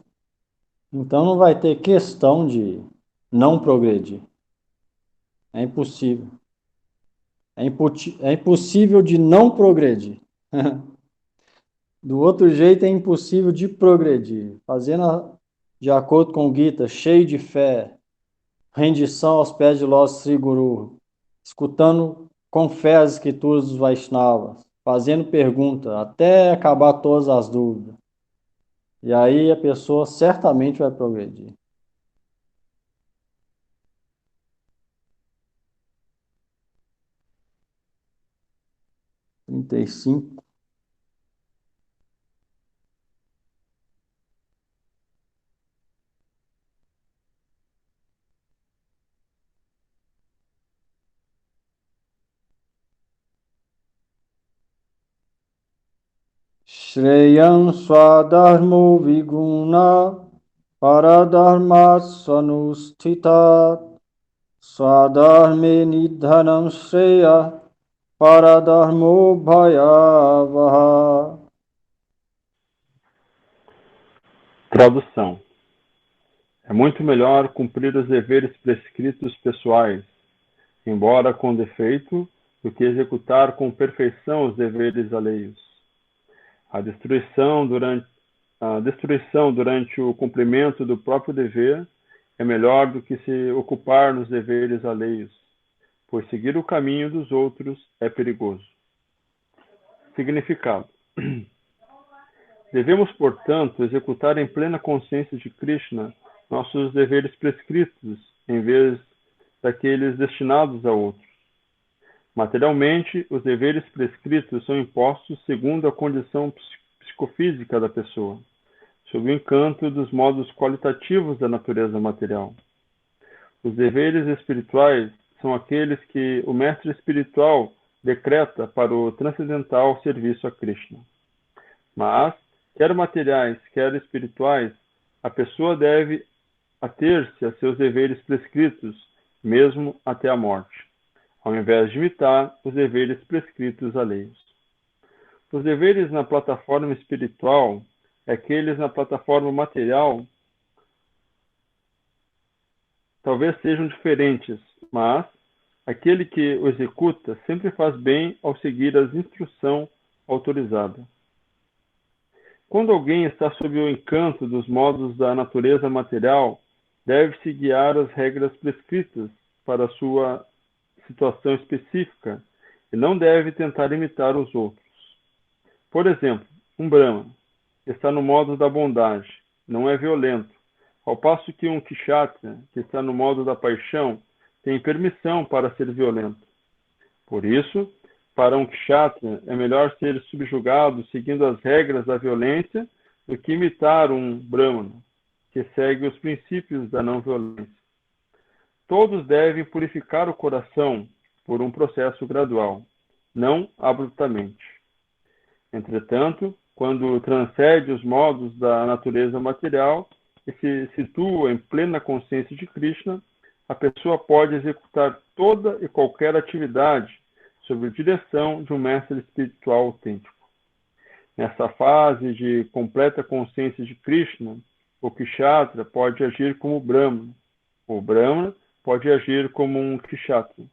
S1: então não vai ter questão de não progredir. É impossível. É impossível de não progredir. Do outro jeito é impossível de progredir. De acordo com o Gita, cheio de fé, rendição aos pés de Lord Sri Guru, escutando com fé as escrituras dos Vaishnavas, fazendo pergunta até acabar todas as dúvidas. E aí a pessoa certamente vai progredir. 35. Shreyam swadharmo viguna paradharma sanusthitat swadharme nidhanam shreya paradharmo bhayavaha.
S2: Tradução. É muito melhor cumprir os deveres prescritos pessoais, embora com defeito, do que executar com perfeição os deveres alheios. A destruição durante o cumprimento do próprio dever é melhor do que se ocupar nos deveres alheios, pois seguir o caminho dos outros é perigoso. Significado. Devemos, portanto, executar em plena consciência de Krishna nossos deveres prescritos, em vez daqueles destinados a outros. Materialmente, os deveres prescritos são impostos segundo a condição psicofísica da pessoa, sob o encanto dos modos qualitativos da natureza material. Os deveres espirituais são aqueles que o mestre espiritual decreta para o transcendental serviço a Krishna. Mas, quer materiais, quer espirituais, a pessoa deve ater-se a seus deveres prescritos, mesmo até a morte, ao invés de imitar os deveres prescritos alheios. Os deveres na plataforma espiritual e aqueles na plataforma material talvez sejam diferentes, mas aquele que o executa sempre faz bem ao seguir a instrução autorizada. Quando alguém está sob o encanto dos modos da natureza material, deve-se guiar as regras prescritas para a sua situação específica e não deve tentar imitar os outros. Por exemplo, um Brahma está no modo da bondade, não é violento, ao passo que um Kshatriya, que está no modo da paixão, tem permissão para ser violento. Por isso, para um Kshatriya, é melhor ser subjugado seguindo as regras da violência do que imitar um Brahmana, que segue os princípios da não violência. Todos devem purificar o coração por um processo gradual, não abruptamente. Entretanto, quando transcende os modos da natureza material e se situa em plena consciência de Krishna, a pessoa pode executar toda e qualquer atividade sob a direção de um mestre espiritual autêntico. Nessa fase de completa consciência de Krishna, o Kshatriya pode agir como Brahmana, o Brahmana pode agir como um Kshatriya.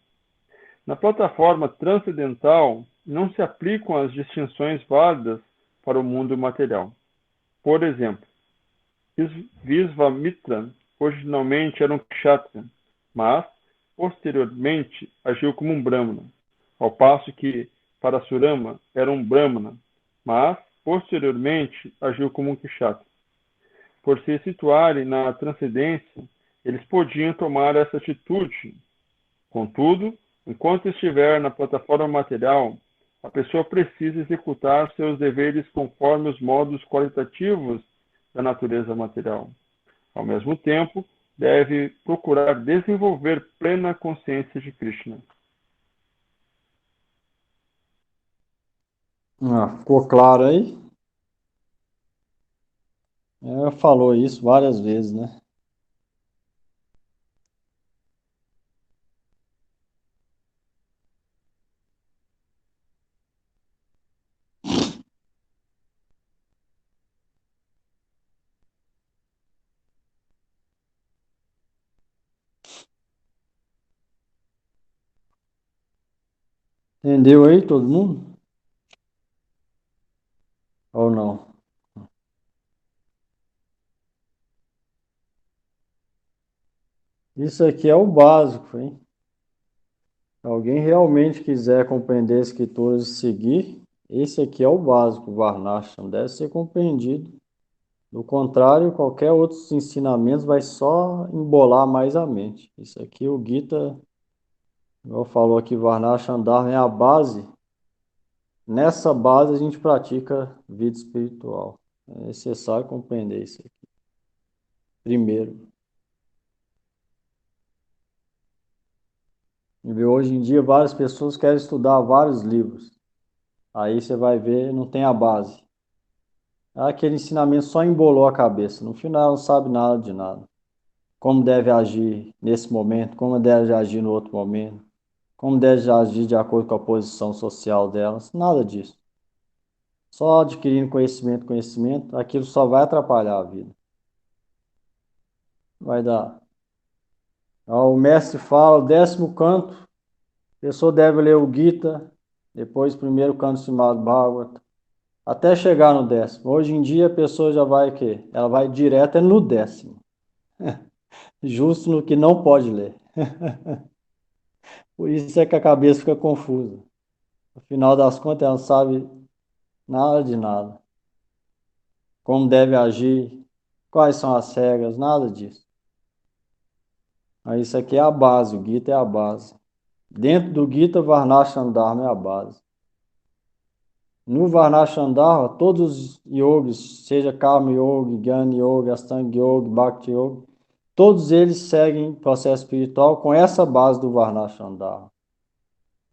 S2: Na plataforma transcendental, não se aplicam as distinções válidas para o mundo material. Por exemplo, Visvamitra originalmente era um Kshatriya, mas, posteriormente, agiu como um Brahmana, ao passo que Parasurama era um Brahmana, mas, posteriormente, agiu como um Kshatriya. Por se situarem na transcendência, eles podiam tomar essa atitude. Contudo, enquanto estiver na plataforma material, a pessoa precisa executar seus deveres conforme os modos qualitativos da natureza material. Ao mesmo tempo, deve procurar desenvolver plena consciência de Krishna.
S1: Ficou claro aí? Falou isso várias vezes, né? Entendeu aí todo mundo? Ou não? Isso aqui é o básico, hein? Se alguém realmente quiser compreender as escrituras e seguir, esse aqui é o básico, o Varnashram. Deve ser compreendido Do contrário, qualquer outros ensinamentos vai só embolar mais a mente. Isso aqui o Gita, igual falou aqui, Varnashram Dharma é a base. Nessa base a gente pratica vida espiritual. É necessário compreender isso aqui. Primeiro. E hoje em dia várias pessoas querem estudar vários livros. Aí você vai ver, não tem a base. Aquele ensinamento só embolou a cabeça. No final não sabe nada de nada. Como deve agir nesse momento, como deve agir no outro momento, como deve agir de acordo com a posição social delas, nada disso. Só adquirindo conhecimento, conhecimento, aquilo só vai atrapalhar a vida. Vai dar. O mestre fala, o 10º canto, a pessoa deve ler o Gita, depois o primeiro canto chamado Bhagavata, até chegar no 10º. Hoje em dia a pessoa já vai o quê? Ela vai direto no 10º. Justo no que não pode ler. Por isso é que a cabeça fica confusa. No final das contas, ela não sabe nada de nada. Como deve agir, quais são as regras, nada disso. Mas isso aqui é a base, o Gita é a base. Dentro do Gita, Varnashram Dharma é a base. No Varnashram Dharma, todos os yogis, seja Karma Yoga, Jnana Yoga, Astanga Yoga, Bhakti Yoga, todos eles seguem processo espiritual com essa base do Varnashram Dharma.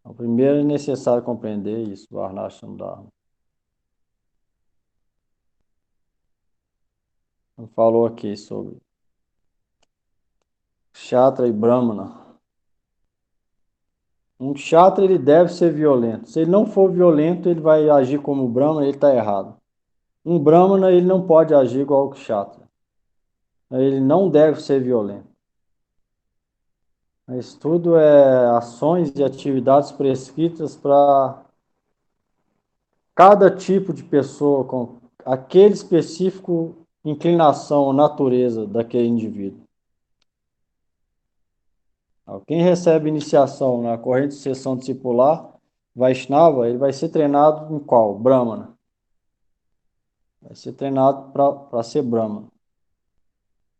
S1: Então, primeiro é necessário compreender isso, Varnashram Dharma. Falou aqui sobre Kshatriya e Brahmana. Um Kshatriya ele deve ser violento. Se ele não for violento, ele vai agir como Brahmana, ele está errado. Um Brahmana ele não pode agir igual o Kshatriya. Ele não deve ser violento. Isso tudo é ações e atividades prescritas para cada tipo de pessoa, com aquele específico inclinação ou natureza daquele indivíduo. Quem recebe iniciação na corrente de sucessão discipular, Vaishnava, ele vai ser treinado em qual? Brahmana. Vai ser treinado para ser Brahmana.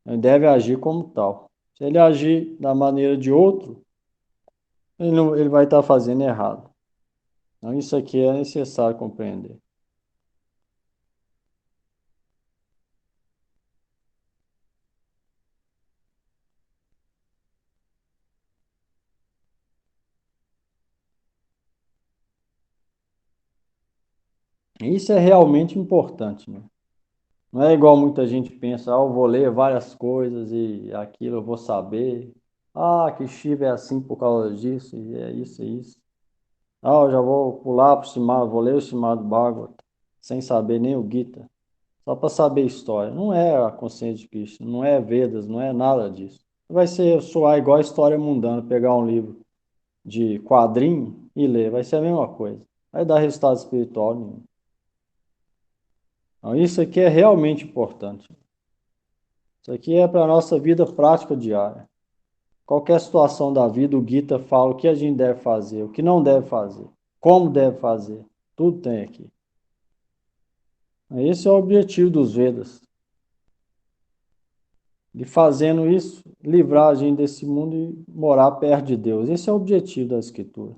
S1: Ele deve agir como tal. Se ele agir da maneira de outro, ele vai estar fazendo errado. Então, isso aqui é necessário compreender. Isso é realmente importante, né? Não é igual muita gente pensa, eu vou ler várias coisas e aquilo eu vou saber. Que Shiva é assim por causa disso, e é isso, é isso. Eu já vou pular para o Srimad, vou ler o Srimad Bhagavatam, sem saber nem o Gita, só para saber história. Não é a consciência de Krishna, não é Vedas, não é nada disso. Vai ser soar igual a história mundana, pegar um livro de quadrinho e ler, vai ser a mesma coisa. Vai dar resultado espiritual nenhum. Então, isso aqui é realmente importante. Isso aqui é para a nossa vida prática diária. Qualquer situação da vida, o Gita fala o que a gente deve fazer, o que não deve fazer, como deve fazer. Tudo tem aqui. Esse é o objetivo dos Vedas. E fazendo isso, livrar a gente desse mundo e morar perto de Deus. Esse é o objetivo da Escritura.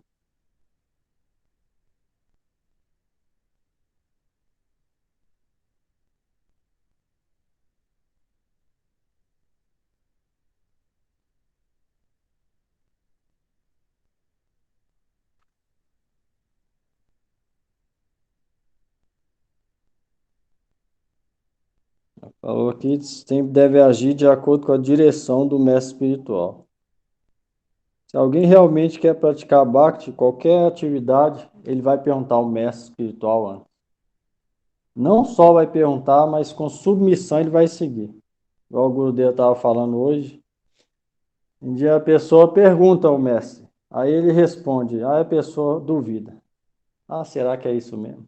S1: Falou que sempre deve agir de acordo com a direção do mestre espiritual. Se alguém realmente quer praticar Bhakti, qualquer atividade, ele vai perguntar ao mestre espiritual antes. Não só vai perguntar, mas com submissão ele vai seguir. Igual o Gurudev estava falando hoje. Um dia a pessoa pergunta ao mestre, aí ele responde, aí a pessoa duvida. Será que é isso mesmo?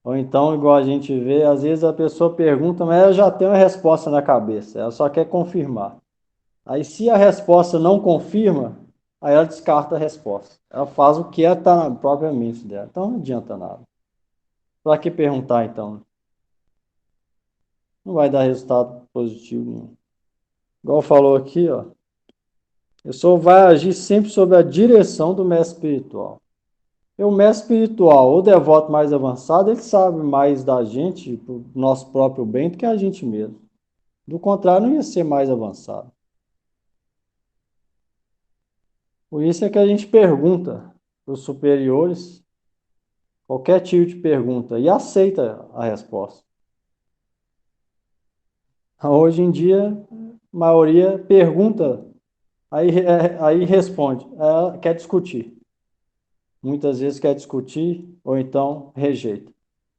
S1: Ou então, igual a gente vê, às vezes a pessoa pergunta, mas ela já tem uma resposta na cabeça, ela só quer confirmar. Aí se a resposta não confirma, aí ela descarta a resposta. Ela faz o que está na própria mente dela. Então não adianta nada. Para que perguntar então? não vai dar resultado positivo nenhum. Igual falou aqui, ó, a pessoa vai agir sempre sob a direção do mestre espiritual. E o mestre espiritual, o devoto mais avançado, ele sabe mais da gente, do nosso próprio bem, do que a gente mesmo. Do contrário, não ia ser mais avançado. Por isso é que a gente pergunta para os superiores qualquer tipo de pergunta e aceita a resposta. Hoje em dia, a maioria pergunta, aí responde, quer discutir. Muitas vezes quer discutir ou então rejeita.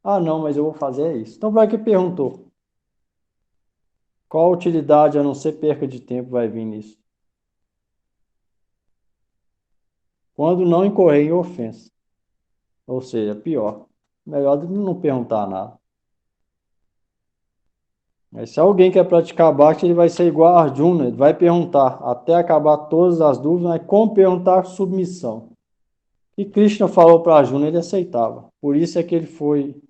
S1: Ah, não, mas eu vou fazer isso. Então, para que perguntou? Qual utilidade, a não ser perca de tempo, vai vir nisso? Quando não incorrer em ofensa. Ou seja, pior. Melhor do que não perguntar nada. Mas se alguém quer praticar bhakti, ele vai ser igual a Arjuna, ele vai perguntar até acabar todas as dúvidas, mas como perguntar submissão. E Krishna falou para Arjuna, ele aceitava. Por isso é que ele foi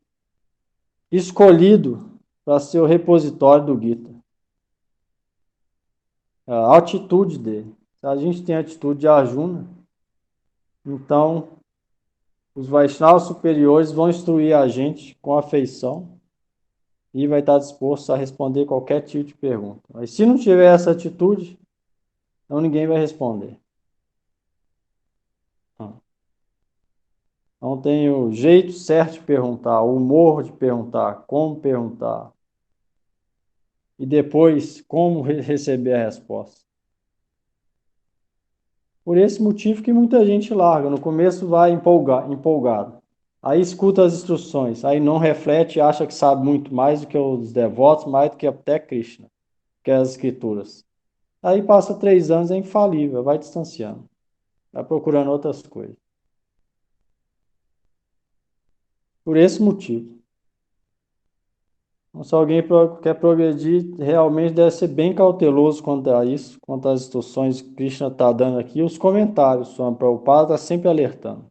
S1: escolhido para ser o repositório do Gita. A atitude dele. Se a gente tem a atitude de Arjuna, então os Vaishnavas superiores vão instruir a gente com afeição e vai estar disposto a responder qualquer tipo de pergunta. Mas se não tiver essa atitude, então ninguém vai responder. Não tem o jeito certo de perguntar, o humor de perguntar, como perguntar. E depois, como receber a resposta. Por esse motivo que muita gente larga. No começo vai empolgado. Aí escuta as instruções, aí não reflete e acha que sabe muito mais do que os devotos, mais do que até Krishna, que é as escrituras. Aí passa 3 anos, é infalível, vai distanciando, vai procurando outras coisas. Por esse motivo. Então, se alguém quer progredir, realmente deve ser bem cauteloso quanto a isso, quanto às instruções que Krishna está dando aqui. Os comentários, o Swami Prabhupada está sempre alertando.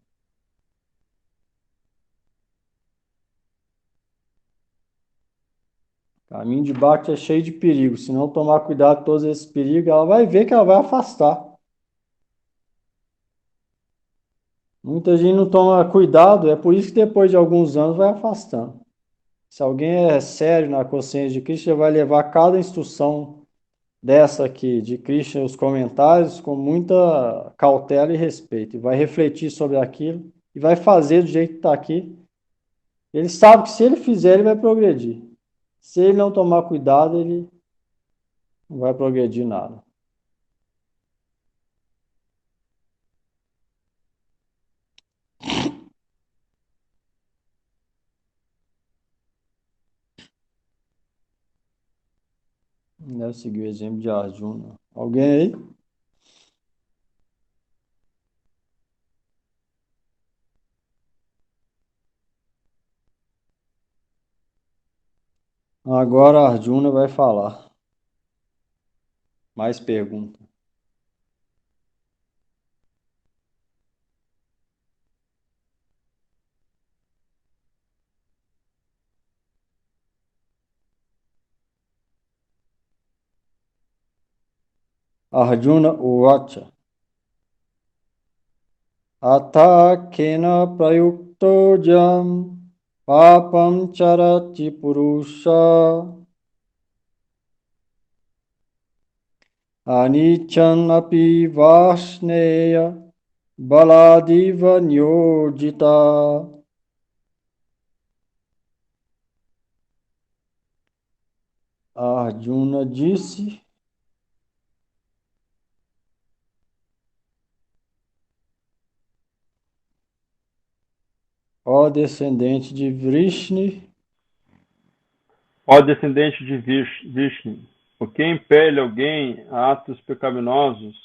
S1: O caminho de Bhakti é cheio de perigos. Se não tomar cuidado com todos esses perigos, ela vai ver que ela vai afastar. Muita gente não toma cuidado, é por isso que depois de alguns anos vai afastando. Se alguém é sério na consciência de Krishna, vai levar cada instrução dessa aqui de Krishna, os comentários, com muita cautela e respeito. E vai refletir sobre aquilo e vai fazer do jeito que está aqui. Ele sabe que se ele fizer, ele vai progredir. Se ele não tomar cuidado, ele não vai progredir nada. Deve seguir o exemplo de Arjuna. Alguém aí? Agora Arjuna vai falar. Mais pergunta. Arjuna Uvacha. Atha kena prayukto jam papam charati purusha anichan api vasneya baladiva nyojita. Arjuna disse: ó descendente de Vrishni,
S2: Ó descendente de Vishnu, o que impele alguém a atos pecaminosos,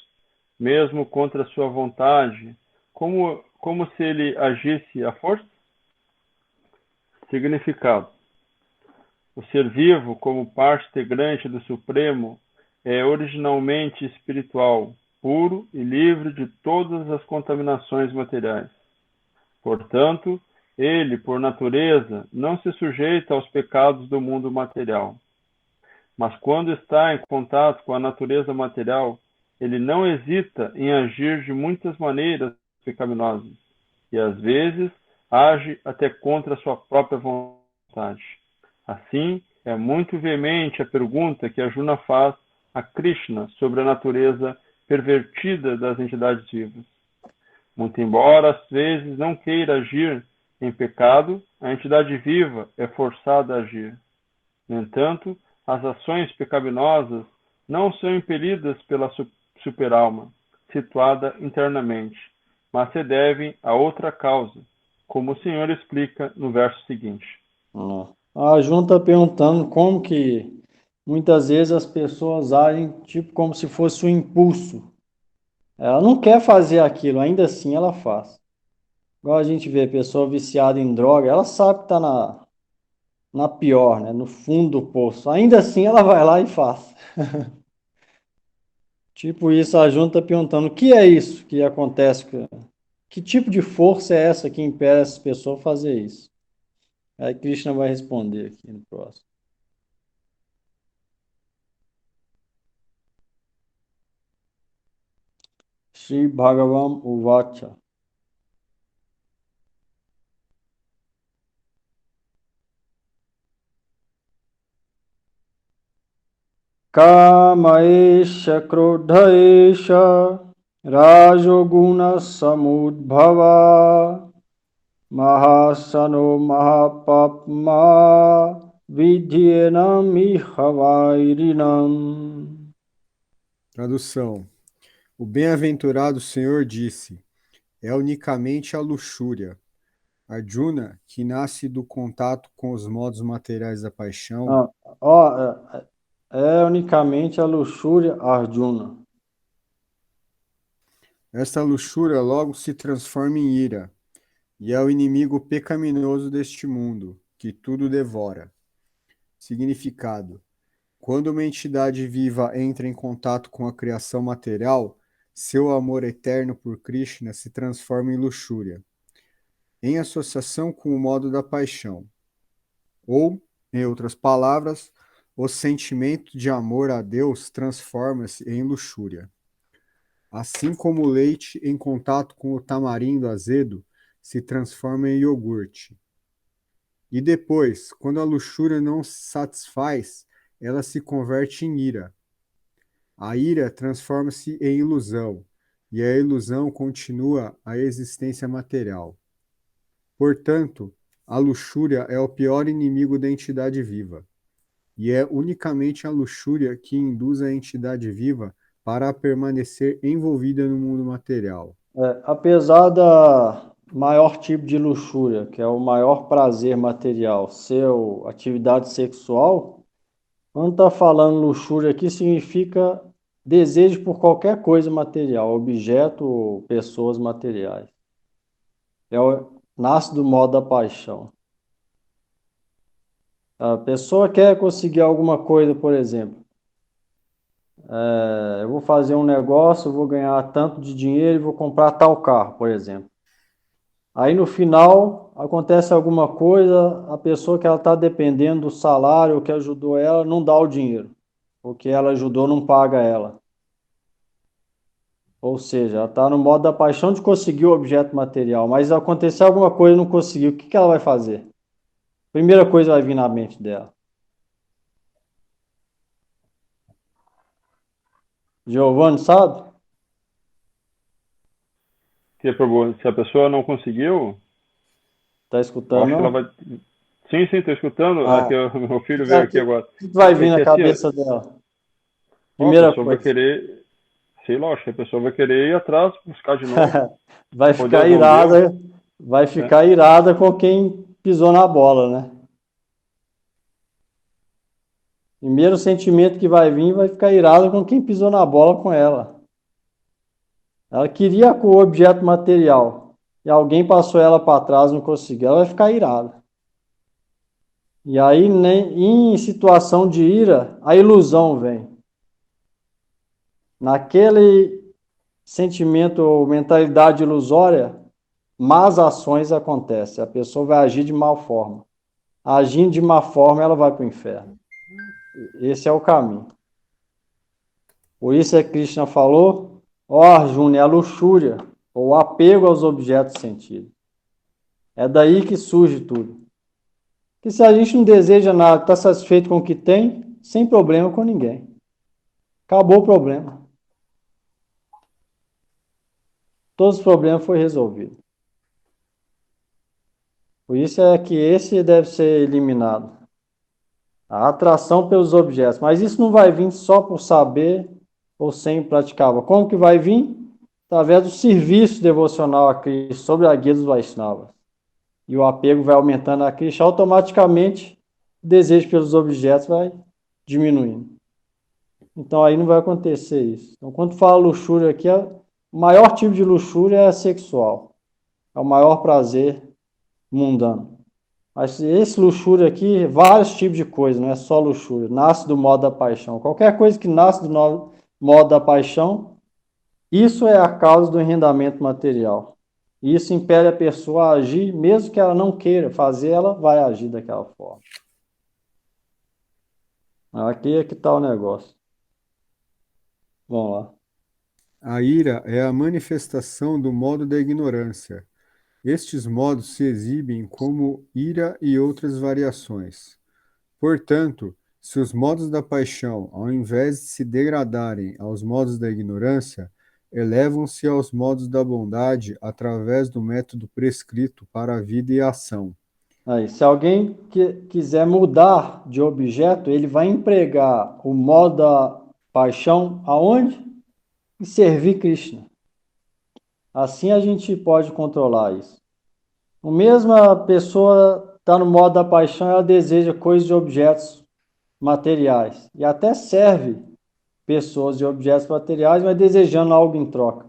S2: mesmo contra sua vontade, como se ele agisse à força? Significado: o ser vivo, como parte integrante do Supremo, é originalmente espiritual, puro e livre de todas as contaminações materiais. Portanto, ele, por natureza, não se sujeita aos pecados do mundo material. Mas quando está em contato com a natureza material, ele não hesita em agir de muitas maneiras pecaminosas e às vezes age até contra sua própria vontade. Assim, é muito veemente a pergunta que Arjuna faz a Krishna sobre a natureza pervertida das entidades vivas. Muito embora às vezes não queira agir em pecado, a entidade viva é forçada a agir. No entanto, as ações pecaminosas não são impelidas pela superalma, situada internamente, mas se devem a outra causa, como o Senhor explica no verso seguinte.
S1: A Jun está perguntando como que muitas vezes as pessoas agem tipo como se fosse um impulso. Ela não quer fazer aquilo, ainda assim ela faz. Igual a gente vê pessoa viciada em droga, ela sabe que está na pior, né? No fundo do poço. Ainda assim ela vai lá e faz. Tipo isso, a Jun está perguntando o que é isso que acontece? Que tipo de força é essa que impede essas pessoas a fazer isso? Aí Krishna vai responder aqui no próximo. Shri Bhagavan Uvacha. Kamaesha Krodhaesha Rajoguna Samudbhava Mahasano Mahapapma Vidyenam Ihavairinam.
S3: Tradução. O bem-aventurado Senhor disse: é unicamente a luxúria. Arjuna, que nasce do contato com os modos materiais da paixão,
S1: É unicamente a luxúria, Arjuna.
S3: esta luxúria logo se transforma em ira, e é o inimigo pecaminoso deste mundo, que tudo devora. Significado: quando uma entidade viva entra em contato com a criação material, seu amor eterno por Krishna se transforma em luxúria, em associação com o modo da paixão. Ou, em outras palavras, o sentimento de amor a Deus transforma-se em luxúria. Assim como o leite em contato com o tamarindo azedo se transforma em iogurte. E depois, quando a luxúria não satisfaz, ela se converte em ira. A ira transforma-se em ilusão, e a ilusão continua a existência material. Portanto, a luxúria é o pior inimigo da entidade viva, e é unicamente a luxúria que induz a entidade viva para permanecer envolvida no mundo material.
S1: Apesar da maior tipo de luxúria, que é o maior prazer material, ser a atividade sexual, quando está falando luxúria aqui, significa desejo por qualquer coisa material, objeto ou pessoas materiais. Nasce do modo da paixão. A pessoa quer conseguir alguma coisa, por exemplo. Eu vou fazer um negócio, vou ganhar tanto de dinheiro e vou comprar tal carro, por exemplo. Aí no final acontece alguma coisa, a pessoa que ela está dependendo do salário que ajudou ela não dá o dinheiro, porque ela ajudou não paga ela. Ou seja, ela está no modo da paixão de conseguir o objeto material, mas acontecer alguma coisa e não conseguiu, o que que ela vai fazer? Primeira coisa vai vir na mente dela. Giovanni, sabe?
S2: Se a pessoa não conseguiu,
S1: Tá
S2: eu
S1: escutando,
S2: acho que ela
S1: não?
S2: vai. Sim, sim, estou escutando.
S1: Ah,
S2: Meu filho veio aqui
S1: o
S2: agora.
S1: que vai vir na
S2: Que assim,
S1: cabeça dela?
S2: a
S1: Primeira
S2: pessoa vai
S1: coisa.
S2: querer, sei lá, acho que a pessoa vai querer ir atrás, buscar de novo,
S1: Vai
S2: poder
S1: ficar
S2: resolver.
S1: irada, vai
S2: Né?
S1: ficar irada com quem pisou na bola, né? Primeiro sentimento que vai ficar irada com quem pisou na bola com ela. Ela queria com o objeto material e alguém passou ela para trás, não conseguiu. Ela vai ficar irada. E aí, em situação de ira, a ilusão vem. Naquele sentimento ou mentalidade ilusória, más ações acontecem. A pessoa vai agir de mal forma. Agindo de má forma, ela vai para o inferno. Esse é o caminho. Por isso é que Krishna falou, ó Arjuna, é a luxúria, ou o apego aos objetos sentidos. É daí que surge tudo. Que se a gente não deseja nada, está satisfeito com o que tem, sem problema com ninguém. Acabou o problema. Todos os problemas foram resolvidos. Por isso é que esse deve ser eliminado. A atração pelos objetos. Mas isso não vai vir só por saber ou sem praticar. Como que vai vir? Através do serviço devocional a Cristo, sobre a guia dos Vaishnavas. E o apego vai aumentando a Cristo, automaticamente o desejo pelos objetos vai diminuindo. Então aí não vai acontecer isso. Então quando fala luxúria aqui, o maior tipo de luxúria é a sexual. É o maior prazer mundano. Mas esse luxúria aqui, vários tipos de coisa, não é só luxúria. Nasce do modo da paixão. Qualquer coisa que nasce do modo da paixão, isso é a causa do enriquecimento material. Isso impele a pessoa a agir, mesmo que ela não queira fazer, ela vai agir daquela forma. Aqui é que está o negócio. Vamos lá.
S3: A ira é a manifestação do modo da ignorância. Estes modos se exibem como ira e outras variações. Portanto, se os modos da paixão, ao invés de se degradarem aos modos da ignorância, elevam-se aos modos da bondade através do método prescrito para a vida e a ação.
S1: Aí, se alguém quiser mudar de objeto, ele vai empregar o modo da paixão aonde? Em servir Krishna. Assim a gente pode controlar isso. A mesma pessoa está no modo da paixão, ela deseja coisas de objetos materiais. E até serve pessoas de objetos materiais, mas desejando algo em troca.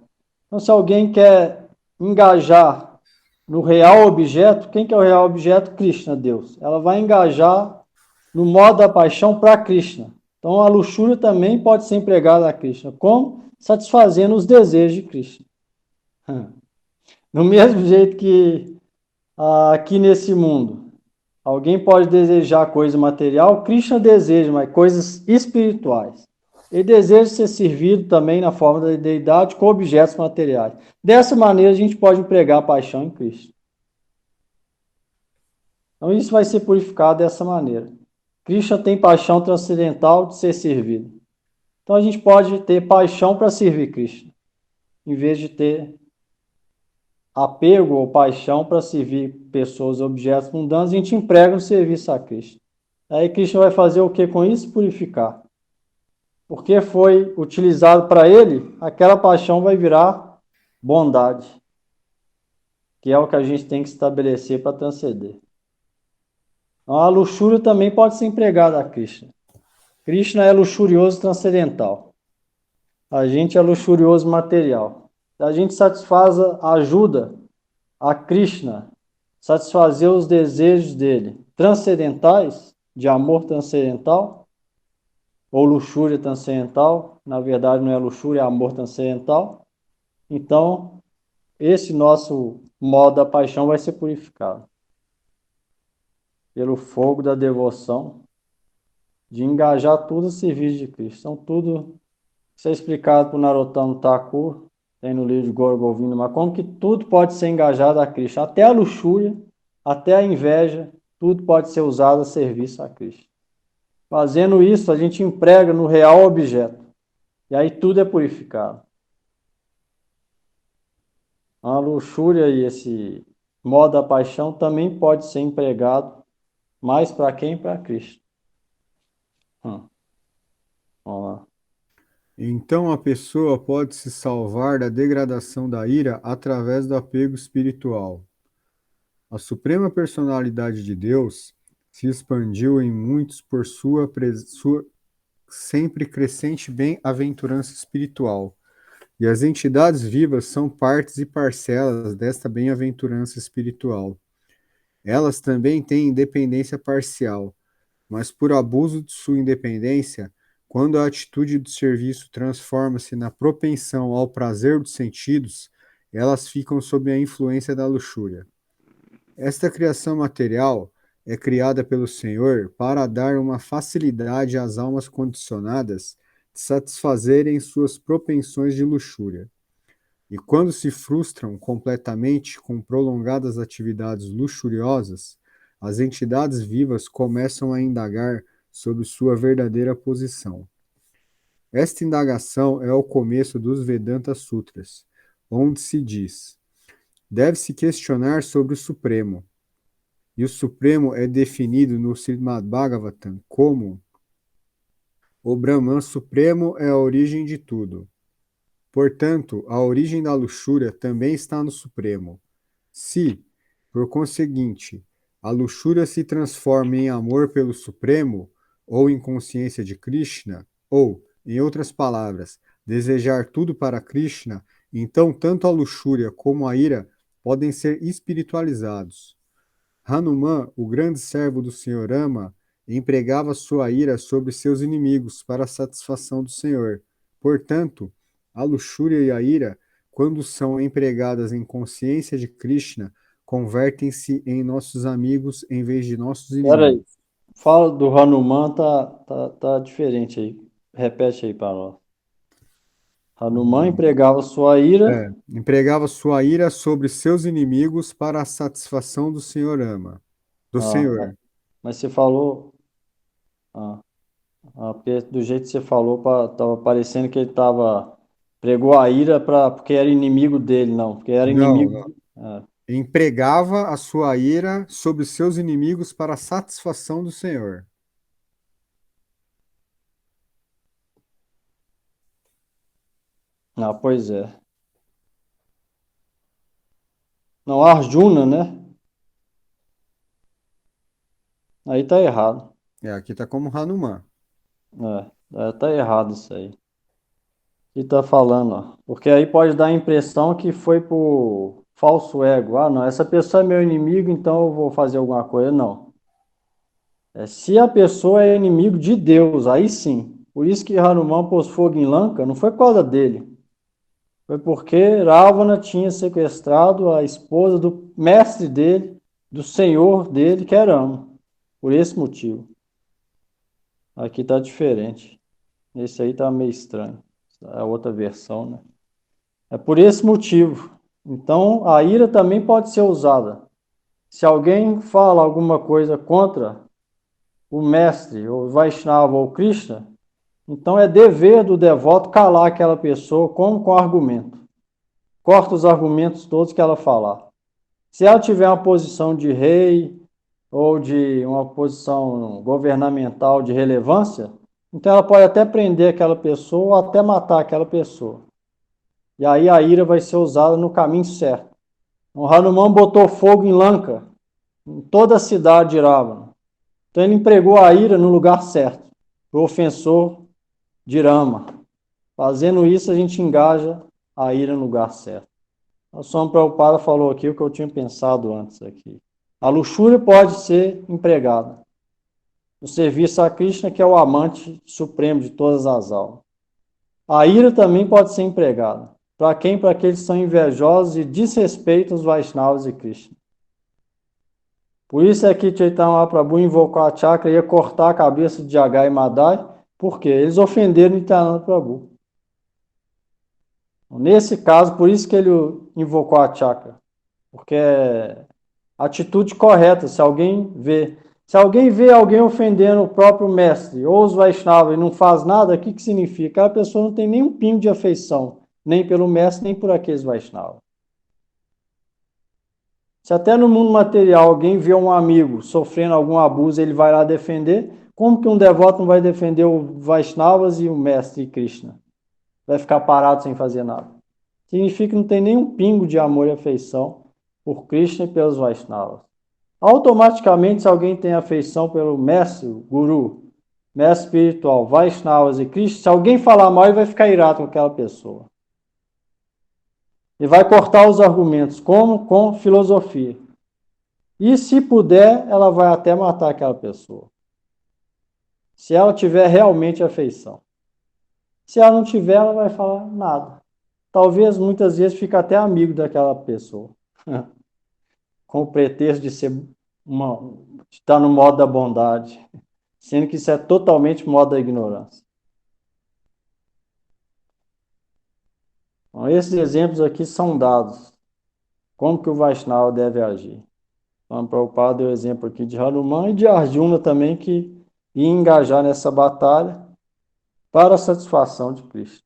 S1: Então, se alguém quer engajar no real objeto, quem que é o real objeto? Krishna, Deus. Ela vai engajar no modo da paixão para Krishna. Então, a luxúria também pode ser empregada a Krishna. Como? Satisfazendo os desejos de Krishna. Do mesmo jeito que aqui nesse mundo, alguém pode desejar coisa material, Krishna deseja, mas coisas espirituais. Ele deseja ser servido também na forma da deidade com objetos materiais. Dessa maneira, a gente pode empregar a paixão em Cristo. Então, isso vai ser purificado dessa maneira. Krishna tem paixão transcendental de ser servido. Então, a gente pode ter paixão para servir Krishna, em vez de ter apego ou paixão para servir pessoas, objetos mundanos, a gente emprega no serviço a Krishna. Aí Krishna vai fazer o que com isso? Purificar. Porque foi utilizado para ele, aquela paixão vai virar bondade, que é o que a gente tem que estabelecer para transcender. Então, a luxúria também pode ser empregada a Krishna. Krishna é luxurioso transcendental. A gente é luxurioso material. A gente ajuda a Krishna satisfazer os desejos dele transcendentais, de amor transcendental, ou luxúria transcendental, na verdade não é luxúria, é amor transcendental. Então, esse nosso modo da paixão vai ser purificado pelo fogo da devoção, de engajar tudo a serviço de Cristo. Então, tudo isso é explicado por Narottama Thakur, tem no livro de Gaura Govinda, mas como que tudo pode ser engajado a Cristo, até a luxúria, até a inveja, tudo pode ser usado a serviço a Cristo. Fazendo isso, a gente emprega no real objeto. E aí tudo é purificado. A luxúria e esse modo da paixão também pode ser empregado mais para quem? Para Cristo. Vamos lá.
S3: Então a pessoa pode se salvar da degradação da ira através do apego espiritual. A suprema personalidade de Deus se expandiu em muitos por sua sempre crescente bem-aventurança espiritual. E as entidades vivas são partes e parcelas desta bem-aventurança espiritual. Elas também têm independência parcial, mas por abuso de sua independência, quando a atitude do serviço transforma-se na propensão ao prazer dos sentidos, elas ficam sob a influência da luxúria. Esta criação material é criada pelo Senhor para dar uma facilidade às almas condicionadas de satisfazerem suas propensões de luxúria. E quando se frustram completamente com prolongadas atividades luxuriosas, as entidades vivas começam a indagar sobre sua verdadeira posição. Esta indagação é o começo dos Vedanta Sutras, onde se diz: deve-se questionar sobre o Supremo. E o Supremo é definido no Srimad Bhagavatam como: o Brahman Supremo é a origem de tudo. Portanto, a origem da luxúria também está no Supremo. Se, por conseguinte, a luxúria se transforma em amor pelo Supremo, ou em consciência de Krishna, ou, em outras palavras, desejar tudo para Krishna, então tanto a luxúria como a ira podem ser espiritualizados. Hanuman, o grande servo do Senhor Rama, empregava sua ira sobre seus inimigos para a satisfação do Senhor. Portanto, a luxúria e a ira, quando são empregadas em consciência de Krishna, convertem-se em nossos amigos em vez de nossos
S1: Pera aí.
S3: inimigos.
S1: Fala do Hanuman, tá diferente aí. Repete aí para nós. Hanuman empregava sua ira.
S3: Empregava sua ira sobre seus inimigos para a satisfação do Senhor Rama, do
S1: Ah,
S3: Senhor.
S1: mas você falou. Ah, porque do jeito que você falou, tava parecendo que ele pregou a ira porque era inimigo dele, não. Porque era
S3: Não, não.
S1: inimigo. Ah,
S3: Empregava a sua ira sobre seus inimigos para a satisfação do Senhor.
S1: pois é. Não, Arjuna, né? Aí tá errado.
S3: Aqui está como Hanuman.
S1: Tá errado isso aí. Que tá falando, ó. Porque aí pode dar a impressão que foi por falso ego. Ah, não, essa pessoa é meu inimigo, então eu vou fazer alguma coisa. Não. Se a pessoa é inimigo de Deus, aí sim. Por isso que Hanuman pôs fogo em Lanka, não foi por causa dele. Foi porque Ravana tinha sequestrado a esposa do mestre dele, do senhor dele, que era Rama. Por esse motivo. Aqui tá diferente. Esse aí tá meio estranho. É a outra versão, né? É por esse motivo. Então, a ira também pode ser usada. Se alguém fala alguma coisa contra o mestre, ou Vaishnava ou Krishna, então é dever do devoto calar aquela pessoa como com argumento. Corta os argumentos todos que ela falar. Se ela tiver uma posição de rei ou de uma posição governamental de relevância, então ela pode até prender aquela pessoa ou até matar aquela pessoa. E aí a ira vai ser usada no caminho certo. O Hanuman botou fogo em Lanka, em toda a cidade de Ravana. Então ele empregou a ira no lugar certo, o ofensor de Rama. Fazendo isso, a gente engaja a ira no lugar certo. A Swami Prabhupada falou aqui o que eu tinha pensado antes aqui. A luxúria pode ser empregada no serviço a Krishna, que é o amante supremo de todas as almas. A ira também pode ser empregada. Para quem? Para aqueles que são invejosos e desrespeitam os Vaishnavas e Krishna. Por isso é que Chaitanya Mahaprabhu invocou a chakra e ia cortar a cabeça de Jagai e Madai, porque eles ofenderam Nityananda Prabhu. Nesse caso, por isso que ele invocou a chakra, porque é a atitude correta. Se alguém vê alguém ofendendo o próprio mestre ou os Vaishnavas e não faz nada, o que significa? A pessoa não tem nenhum pingo de afeição, nem pelo mestre, nem por aqueles Vaishnavas. Se até no mundo material alguém vê um amigo sofrendo algum abuso, ele vai lá defender, como que um devoto não vai defender o Vaishnavas e o mestre Krishna? Vai ficar parado sem fazer nada. Significa que não tem nenhum pingo de amor e afeição por Krishna e pelos Vaishnavas. Automaticamente, se alguém tem afeição pelo mestre, guru, mestre espiritual, Vaishnavas e Krishna, se alguém falar mal, ele vai ficar irado com aquela pessoa. E vai cortar os argumentos, como? Com filosofia. E se puder, ela vai até matar aquela pessoa. Se ela tiver realmente afeição. Se ela não tiver, ela vai falar nada. Talvez, muitas vezes, fique até amigo daquela pessoa. Com o pretexto de ser está no modo da bondade, sendo que isso é totalmente modo da ignorância. Então, esses exemplos aqui são dados. Como que o Vaishnava deve agir? Então, o Prabhupada deu o exemplo aqui de Hanuman e de Arjuna também, que ia engajar nessa batalha para a satisfação de Krishna.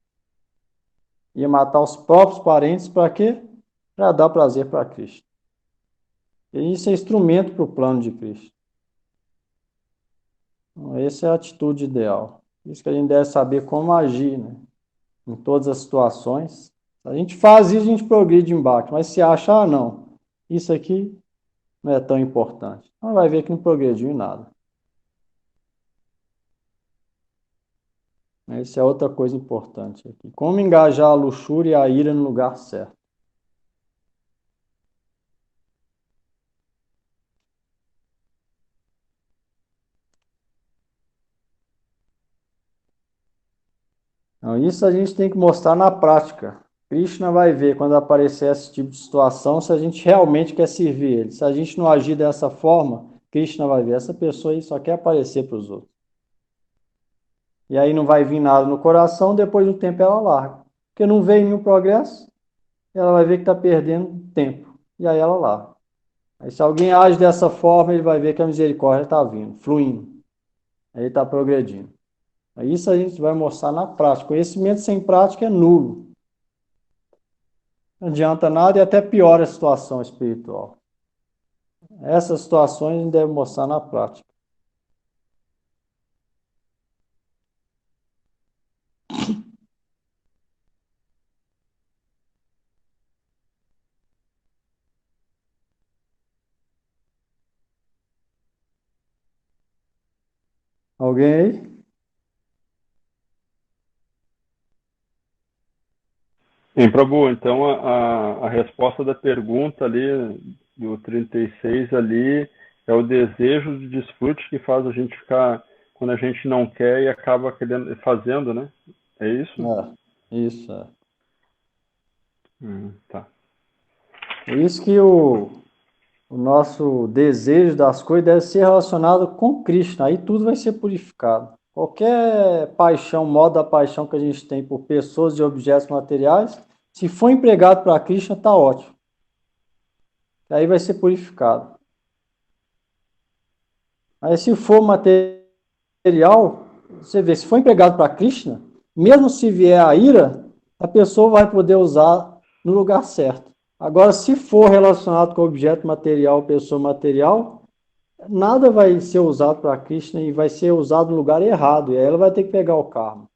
S1: Ia matar os próprios parentes para quê? Para dar prazer para Krishna. E isso é instrumento para o plano de Krishna. Então, essa é a atitude ideal. Isso que a gente deve saber como agir, né? Em todas as situações. Se a gente faz isso, a gente progride embaixo. Mas se acha, não, isso aqui não é tão importante. Então vai ver que não progrediu em nada. Essa é outra coisa importante aqui. Como engajar a luxúria e a ira no lugar certo. Então, isso a gente tem que mostrar na prática. Krishna vai ver quando aparecer esse tipo de situação se a gente realmente quer servir ele. Se a gente não agir dessa forma, Krishna vai ver. Essa pessoa aí só quer aparecer para os outros. E aí não vai vir nada no coração, depois do tempo ela larga. Porque não veio nenhum progresso, ela vai ver que está perdendo tempo. E aí ela larga. Aí se alguém age dessa forma, ele vai ver que a misericórdia está vindo, fluindo. Aí está progredindo. Isso a gente vai mostrar na prática. Conhecimento sem prática é nulo. Não adianta nada e até piora a situação espiritual. Essas situações a gente deve mostrar na prática. Alguém aí?
S2: Prabhu, então a resposta da pergunta ali, do 36 ali, é o desejo de desfrute que faz a gente ficar, quando a gente não quer e acaba querendo, fazendo, né? É isso?
S1: Isso, é.
S2: Tá.
S1: Por isso que o nosso desejo das coisas deve ser relacionado com Krishna. Aí tudo vai ser purificado. Qualquer paixão, modo da paixão que a gente tem por pessoas e objetos materiais, se for empregado para Krishna, está ótimo. Aí vai ser purificado. Aí se for material, você vê, se for empregado para Krishna, mesmo se vier a ira, a pessoa vai poder usar no lugar certo. Agora, se for relacionado com objeto material, pessoa material, nada vai ser usado para Krishna e vai ser usado no lugar errado. E aí ela vai ter que pegar o karma.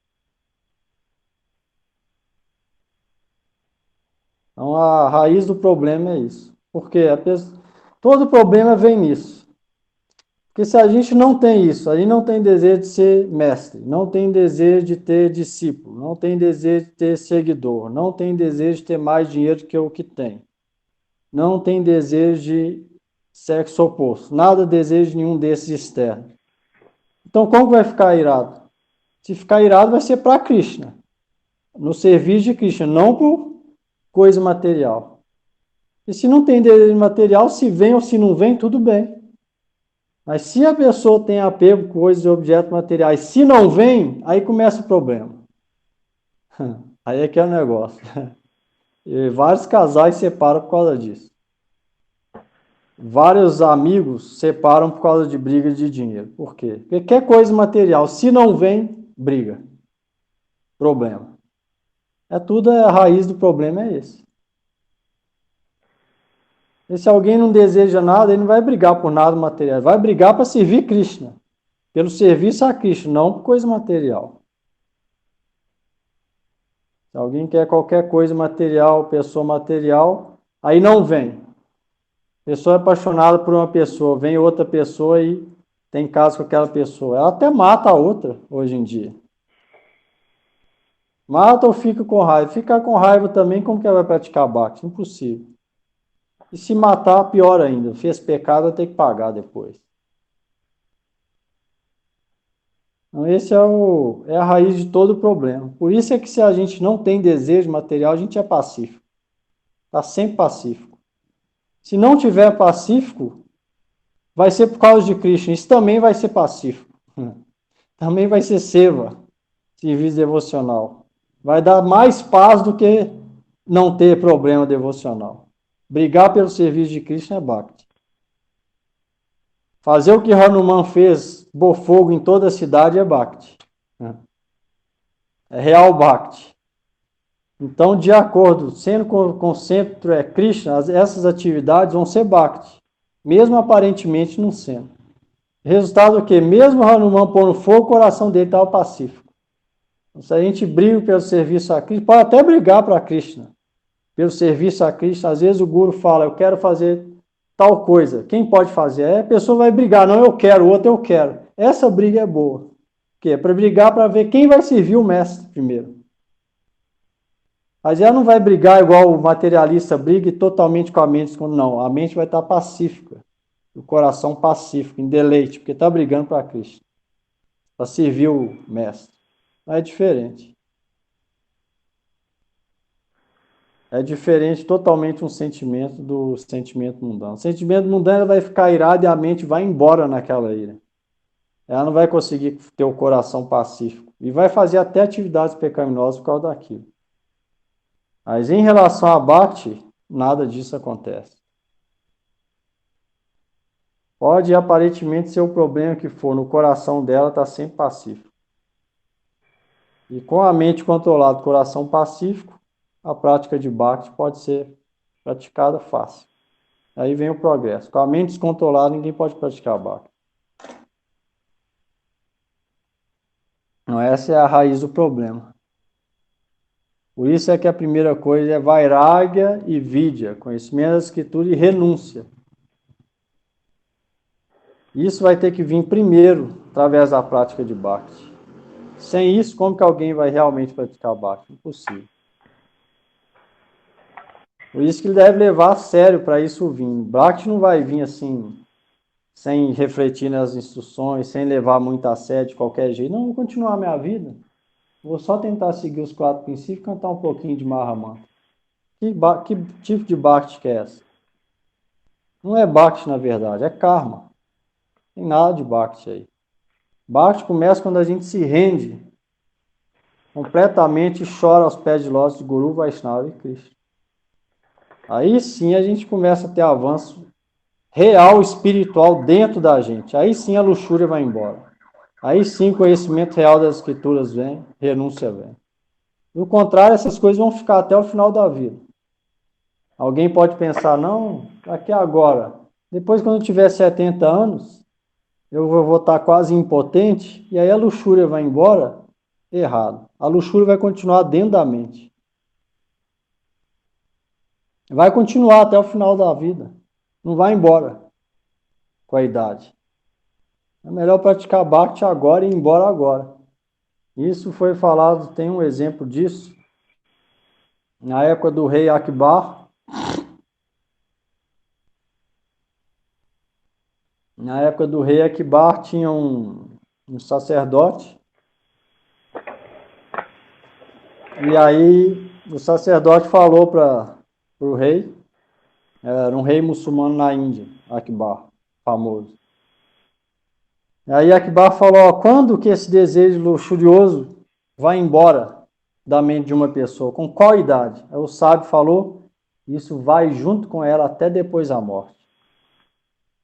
S1: Então, a raiz do problema é isso. Porque todo problema vem nisso. Porque se a gente não tem isso, a gente não tem desejo de ser mestre, não tem desejo de ter discípulo, não tem desejo de ter seguidor, não tem desejo de ter mais dinheiro que o que tem, não tem desejo de sexo oposto, nada desejo nenhum desses externos. Então, como vai ficar irado? Se ficar irado, vai ser para Krishna, no serviço de Krishna, não por coisa material. E se não tem desejo material, se vem ou se não vem, tudo bem. Mas se a pessoa tem apego com coisas e objetos materiais, se não vem, aí começa o problema. Aí é que é o negócio. E vários casais separam por causa disso. Vários amigos separam por causa de briga de dinheiro. Por quê? Porque qualquer coisa material, se não vem, briga. Problema. A raiz do problema é esse. E se alguém não deseja nada, ele não vai brigar por nada material. Vai brigar para servir Krishna. Pelo serviço a Krishna, não por coisa material. Se alguém quer qualquer coisa material, pessoa material, aí não vem. Pessoa é apaixonada por uma pessoa, vem outra pessoa e tem caso com aquela pessoa. Ela até mata a outra hoje em dia. Mata ou fica com raiva? Ficar com raiva também, como que ela vai praticar bhakti? Impossível. E se matar, pior ainda. Fez pecado, vai ter que pagar depois. Então, esse é a raiz de todo o problema. Por isso é que se a gente não tem desejo material, a gente é pacífico. Está sempre pacífico. Se não tiver pacífico, vai ser por causa de Krishna. Isso também vai ser pacífico. Também vai ser seva, serviço devocional. Vai dar mais paz do que não ter problema devocional. Brigar pelo serviço de Krishna é Bhakti. Fazer o que Hanuman fez, fogo em toda a cidade, é Bhakti. É real Bhakti. Então, de acordo, sendo com o centro é Krishna, essas atividades vão ser Bhakti, mesmo aparentemente não sendo. Resultado é que, mesmo Hanuman pondo fogo, o coração dele estava pacífico. Então, se a gente briga pelo serviço a Krishna, pode até brigar para Krishna, pelo serviço a Krishna. Às vezes o guru fala, eu quero fazer tal coisa. Quem pode fazer? Aí a pessoa vai brigar, não, eu quero, o outro eu quero. Essa briga é boa. Porque é para brigar para ver quem vai servir o mestre primeiro. Mas ela não vai brigar igual o materialista briga totalmente com a mente, não. A mente vai estar pacífica, o coração pacífico, em deleite, porque está brigando para Cristo, para servir o mestre. É diferente. É diferente totalmente um sentimento do sentimento mundano. O sentimento mundano vai ficar irado e a mente vai embora naquela ira. Ela não vai conseguir ter o coração pacífico. E vai fazer até atividades pecaminosas por causa daquilo. Mas em relação a Bhakti, nada disso acontece. Pode aparentemente ser o problema que for, no coração dela está sempre pacífico. E com a mente controlada, coração pacífico, a prática de Bhakti pode ser praticada fácil. Aí vem o progresso. Com a mente descontrolada, ninguém pode praticar Bhakti. Não, essa é a raiz do problema. Por isso é que a primeira coisa é Vairagya e Vidya, conhecimento da escritura e renúncia. Isso vai ter que vir primeiro, através da prática de Bhakti. Sem isso, como que alguém vai realmente praticar Bhakti? Impossível. Por isso que ele deve levar a sério para isso vir. Bhakti não vai vir assim, sem refletir nas instruções, sem levar muito a sério de qualquer jeito. Não, vou continuar a minha vida. Vou só tentar seguir os 4 princípios e cantar um pouquinho de Mahamantra. Que tipo de Bhakti que é essa? Não é Bhakti, na verdade, é karma. Não tem nada de Bhakti aí. Bhakti começa quando a gente se rende completamente e chora aos pés de lótus de Guru, Vaishnava e Krishna. Aí sim a gente começa a ter avanço real espiritual dentro da gente. Aí sim a luxúria vai embora. Aí sim o conhecimento real das escrituras vem, renúncia vem. Do contrário, essas coisas vão ficar até o final da vida. Alguém pode pensar, não, aqui agora, depois quando eu tiver 70 anos, eu vou estar quase impotente, e aí a luxúria vai embora. Errado. A luxúria vai continuar dentro da mente. Vai continuar até o final da vida. Não vai embora com a idade. É melhor praticar Bhakti agora e ir embora agora. Isso foi falado, tem um exemplo disso, na época do rei Akbar. Na época do rei Akbar tinha um sacerdote. E aí o sacerdote falou para o rei, era um rei muçulmano na Índia, Akbar, famoso. E aí Akbar falou, ó, quando que esse desejo luxurioso vai embora da mente de uma pessoa? Com qual idade? Aí o sábio falou, isso vai junto com ela até depois da morte.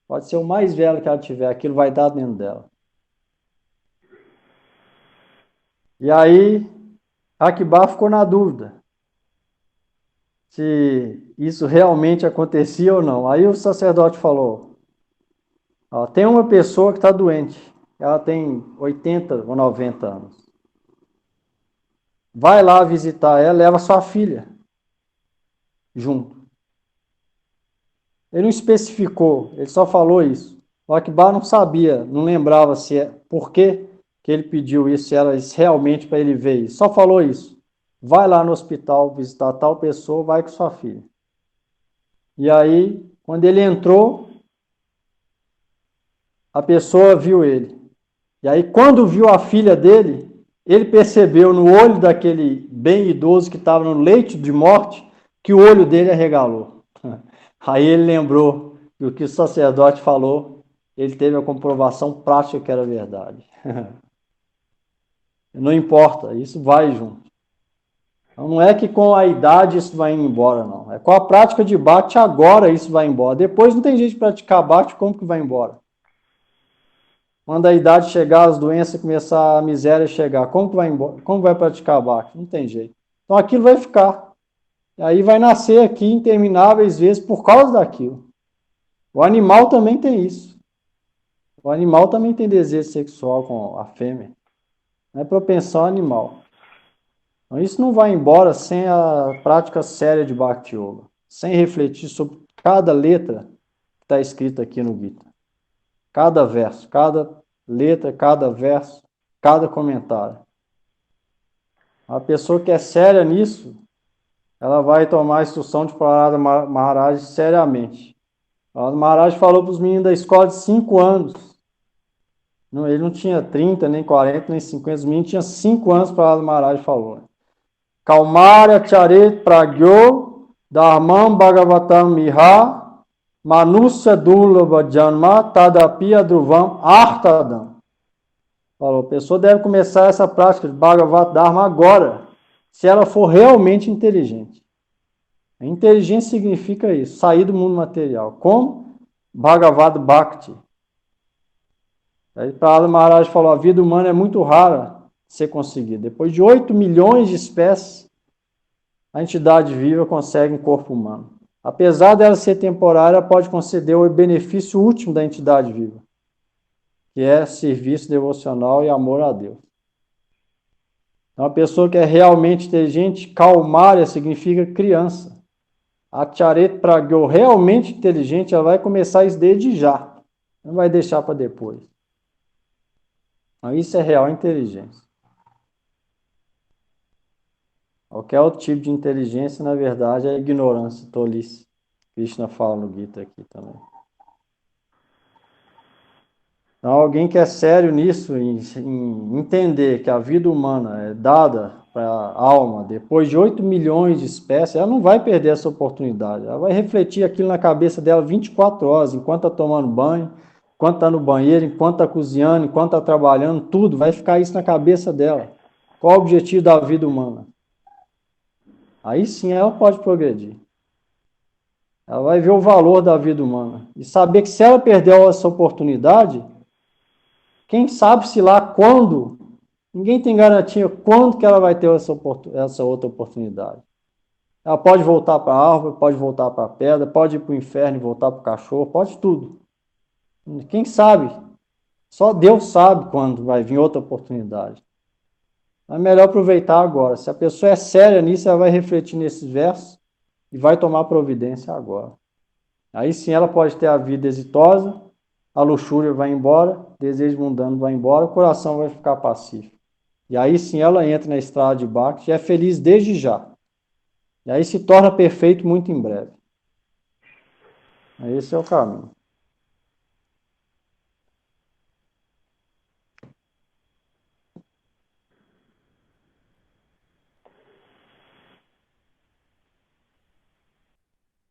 S1: Pode ser o mais velho que ela tiver, aquilo vai dar dentro dela. E aí Akbar ficou na dúvida se isso realmente acontecia ou não. Aí o sacerdote falou, ó, tem uma pessoa que está doente, ela tem 80 ou 90 anos. Vai lá visitar ela, leva sua filha junto. Ele não especificou, ele só falou isso. O Akbar não sabia, não lembrava se por que ele pediu isso, se era realmente para ele ver isso. Só falou isso. Vai lá no hospital visitar tal pessoa, vai com sua filha. E aí, quando ele entrou, a pessoa viu ele. E aí, quando viu a filha dele, ele percebeu no olho daquele bem idoso que estava no leito de morte, que o olho dele arregalou. Aí ele lembrou do que o sacerdote falou ele teve a comprovação prática que era verdade. Não importa, isso vai junto. Então, não é que com a idade isso vai embora, não. É com a prática de bhakti agora isso vai embora. Depois não tem jeito de praticar bhakti, como que vai embora? Quando a idade chegar, as doenças começar, a miséria chegar, como que vai embora? Como vai praticar bhakti? Não tem jeito. Então aquilo vai ficar. E aí vai nascer aqui intermináveis vezes por causa daquilo. O animal também tem isso. O animal também tem desejo sexual com a fêmea. Não é propensão animal. Então isso não vai embora sem a prática séria de Bhakti Yoga. Sem refletir sobre cada letra que está escrita aqui no Gita. Cada verso, cada letra, cada verso, cada comentário. A pessoa que é séria nisso, ela vai tomar a instrução de Prahlada Maharaj seriamente. Prahlada Maharaj falou para os meninos da escola de 5 anos. Não, ele não tinha 30, nem 40, nem 50. Os meninos tinham 5 anos, Prahlada Maharaj falou. Kaumarya Charet Pragyo Dharmam Bhagavatam Miha Manusya Durlabha Janma Tadapi Adruvam Artadam. Falou, a pessoa deve começar essa prática de Bhagavat Dharma agora, se ela for realmente inteligente. A inteligência significa isso, sair do mundo material. Como? Bhagavad Bhakti. Aí Prahlada Maharaj falou, a vida humana é muito rara de ser conseguida. Depois de 8 milhões de espécies, a entidade viva consegue um corpo humano. Apesar dela ser temporária, ela pode conceder o benefício último da entidade viva, que é serviço devocional e amor a Deus. Então, a pessoa que é realmente inteligente, Kaumarya significa criança. A Charet Pragyo, realmente inteligente, ela vai começar isso desde já. Não vai deixar para depois. Então, isso é real inteligência. Qualquer outro tipo de inteligência, na verdade, é ignorância, tolice. Krishna fala no Gita aqui também. Então, alguém que é sério nisso, em entender que a vida humana é dada para a alma depois de 8 milhões de espécies, ela não vai perder essa oportunidade. Ela vai refletir aquilo na cabeça dela 24 horas, enquanto está tomando banho, enquanto está no banheiro, enquanto está cozinhando, enquanto está trabalhando, tudo. Vai ficar isso na cabeça dela. Qual o objetivo da vida humana? Aí sim ela pode progredir. Ela vai ver o valor da vida humana. E saber que se ela perdeu essa oportunidade, quem sabe se lá quando, ninguém tem garantia quando que ela vai ter essa outra oportunidade. Ela pode voltar para a árvore, pode voltar para a pedra, pode ir para o inferno e voltar para o cachorro, pode tudo. Quem sabe? Só Deus sabe quando vai vir outra oportunidade. É melhor aproveitar agora. Se a pessoa é séria nisso, ela vai refletir nesses versos e vai tomar providência agora. Aí sim ela pode ter a vida exitosa, a luxúria vai embora, o desejo mundano vai embora, o coração vai ficar pacífico. E aí sim ela entra na estrada de Bhakti e é feliz desde já. E aí se torna perfeito muito em breve. Esse é o caminho.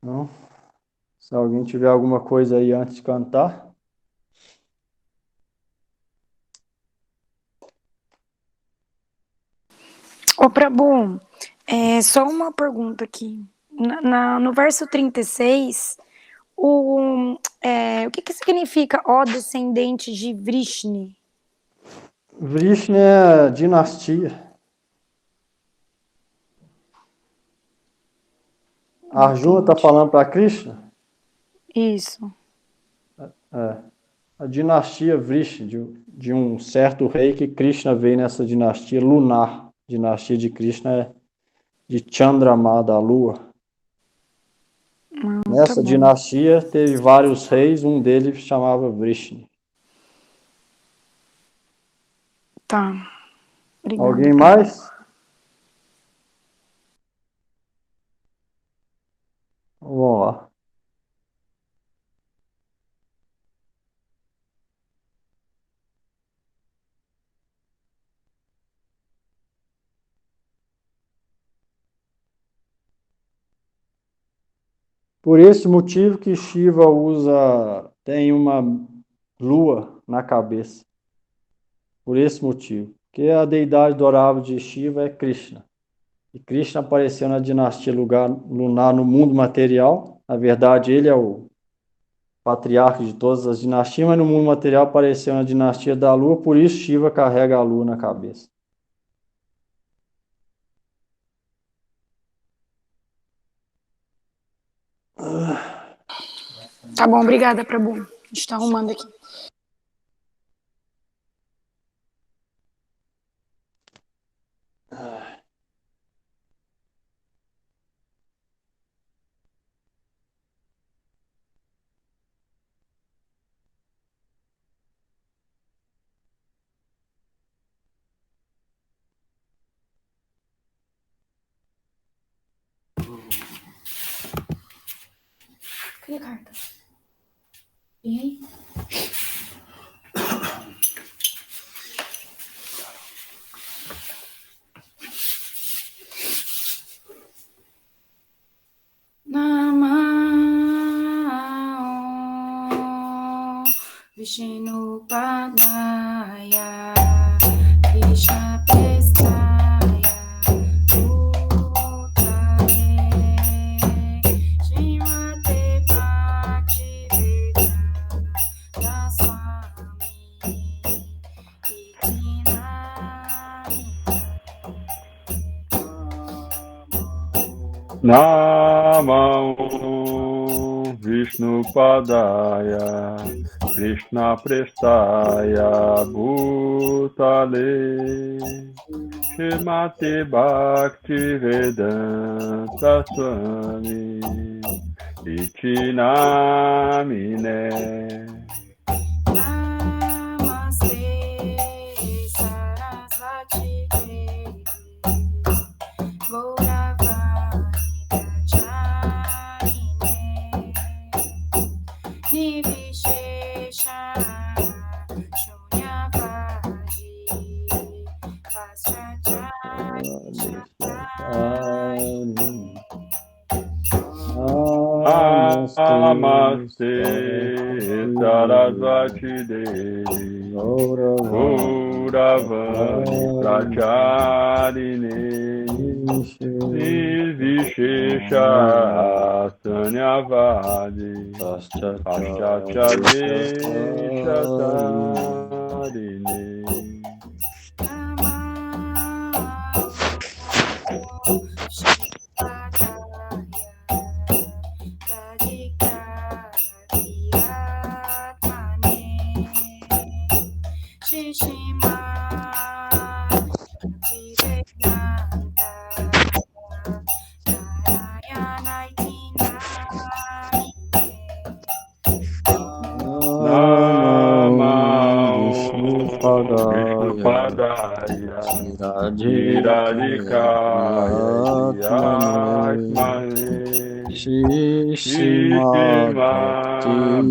S1: Então, se alguém tiver alguma coisa aí antes de cantar.
S5: Ô, Prabhu, só uma pergunta aqui. No verso 36, o que significa ó descendente de Vrishni?
S1: Vrishni é dinastia. Arjuna está falando para Krishna?
S5: Isso.
S1: A dinastia Vrishni, de um certo rei que Krishna veio nessa dinastia lunar. A dinastia de Krishna é de Chandrama, da lua. Nessa dinastia teve vários reis, um deles chamava Vrishni.
S5: Tá. Obrigada.
S1: Alguém mais? Vamos lá. Por esse motivo que Shiva tem uma lua na cabeça. Por esse motivo. Porque a deidade adorável de Shiva é Krishna. E Krishna apareceu na dinastia lunar no mundo material. Na verdade, ele é o patriarca de todas as dinastias, mas no mundo material apareceu na dinastia da lua, por isso Shiva carrega a lua na cabeça.
S5: Tá bom, obrigada, Prabhu. A gente tá arrumando aqui. Cadê a carta? Vem aí. Namah Vishnu Padaya Krishna Prestaya Bhutale Srimate Bhaktivedanta Swami Iti
S2: Namo Vishnu Padaya Krishna Prestaya Bhutale Srimate Bhaktivedanta Swami Iti Namine.
S5: Namaste Sarasvati Devi Gauravani Pracharine Nivishesha Shunyavadi Paschachari
S2: Namaste Sarasvati Devi Gauravani Pracharine Nirvishesha Sanyavadi Paschachari Shatarine.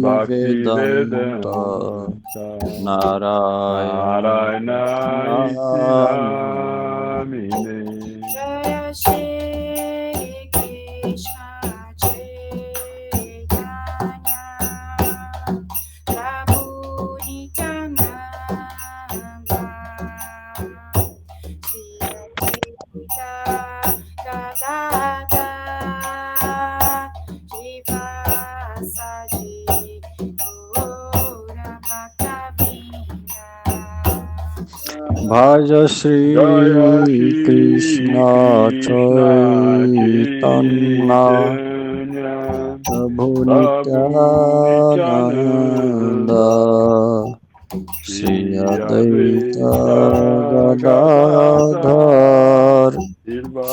S1: Bhaktivedanta Narayana
S2: Namine.
S5: Jaya Shri Krishna Chaitanya Prabhu Nityananda Shri Advaita Gadadhar Srivasadi Gaura Bhaktavrinda.
S1: Bhaja Shri Krishna Chaitanya Prabhu Nityananda Shri Advaita Gadadhar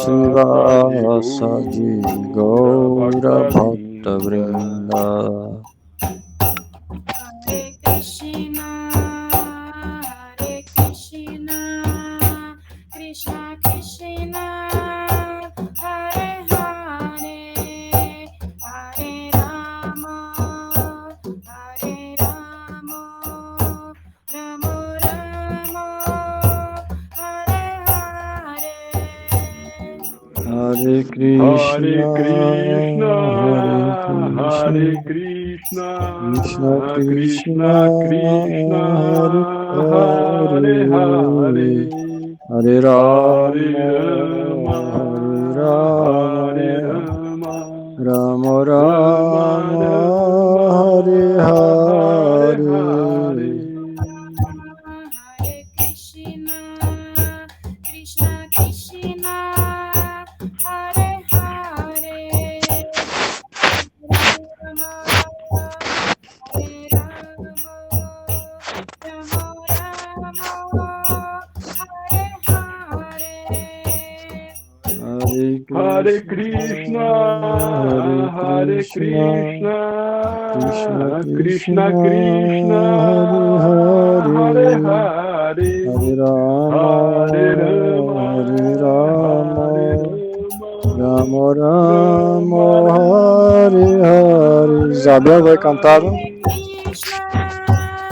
S1: Srivasadi Gaura Bhaktavrinda.
S5: Hare Krishna, Krishna Krishna, Hare Hare, Hare Rama, Rama Rama, Hare Hare.
S1: Hare Krishna,
S2: Hare Krishna,
S1: Hare Krishna,
S2: Hare Krishna, Krishna,
S3: Krishna
S2: Krishna
S3: Krishna,
S2: Hare
S3: Hare
S2: Hare,
S3: Hare
S2: Hare
S3: Rama,
S2: Hare
S3: Hare
S2: Rama,
S3: Rama, Rama
S2: Rama
S3: Rama,
S2: Rama,
S3: Hare
S2: Hare
S3: Hare.
S2: Hare.
S5: Hare Krishna, Krishna Krishna, Hare Hare, Hare Rama, Hare Rama, Rama Rama, Hare Hare.
S3: Hare
S2: Hare Krishna,
S3: Hare
S2: Hare
S3: Krishna,
S2: Krishna,
S3: Krishna
S2: Krishna Krishna,
S3: Hare
S2: Hare
S3: Hare,
S2: Hare,
S3: Hare Rama,
S2: Hare Rama,
S3: Hare Rama,
S2: Hare Rama,
S3: Rama Rama,
S2: Rama Rama,
S3: Hare Hare.
S2: Hare
S3: Isabel vai cantar, não?
S2: Hare.
S5: Krishna, Hare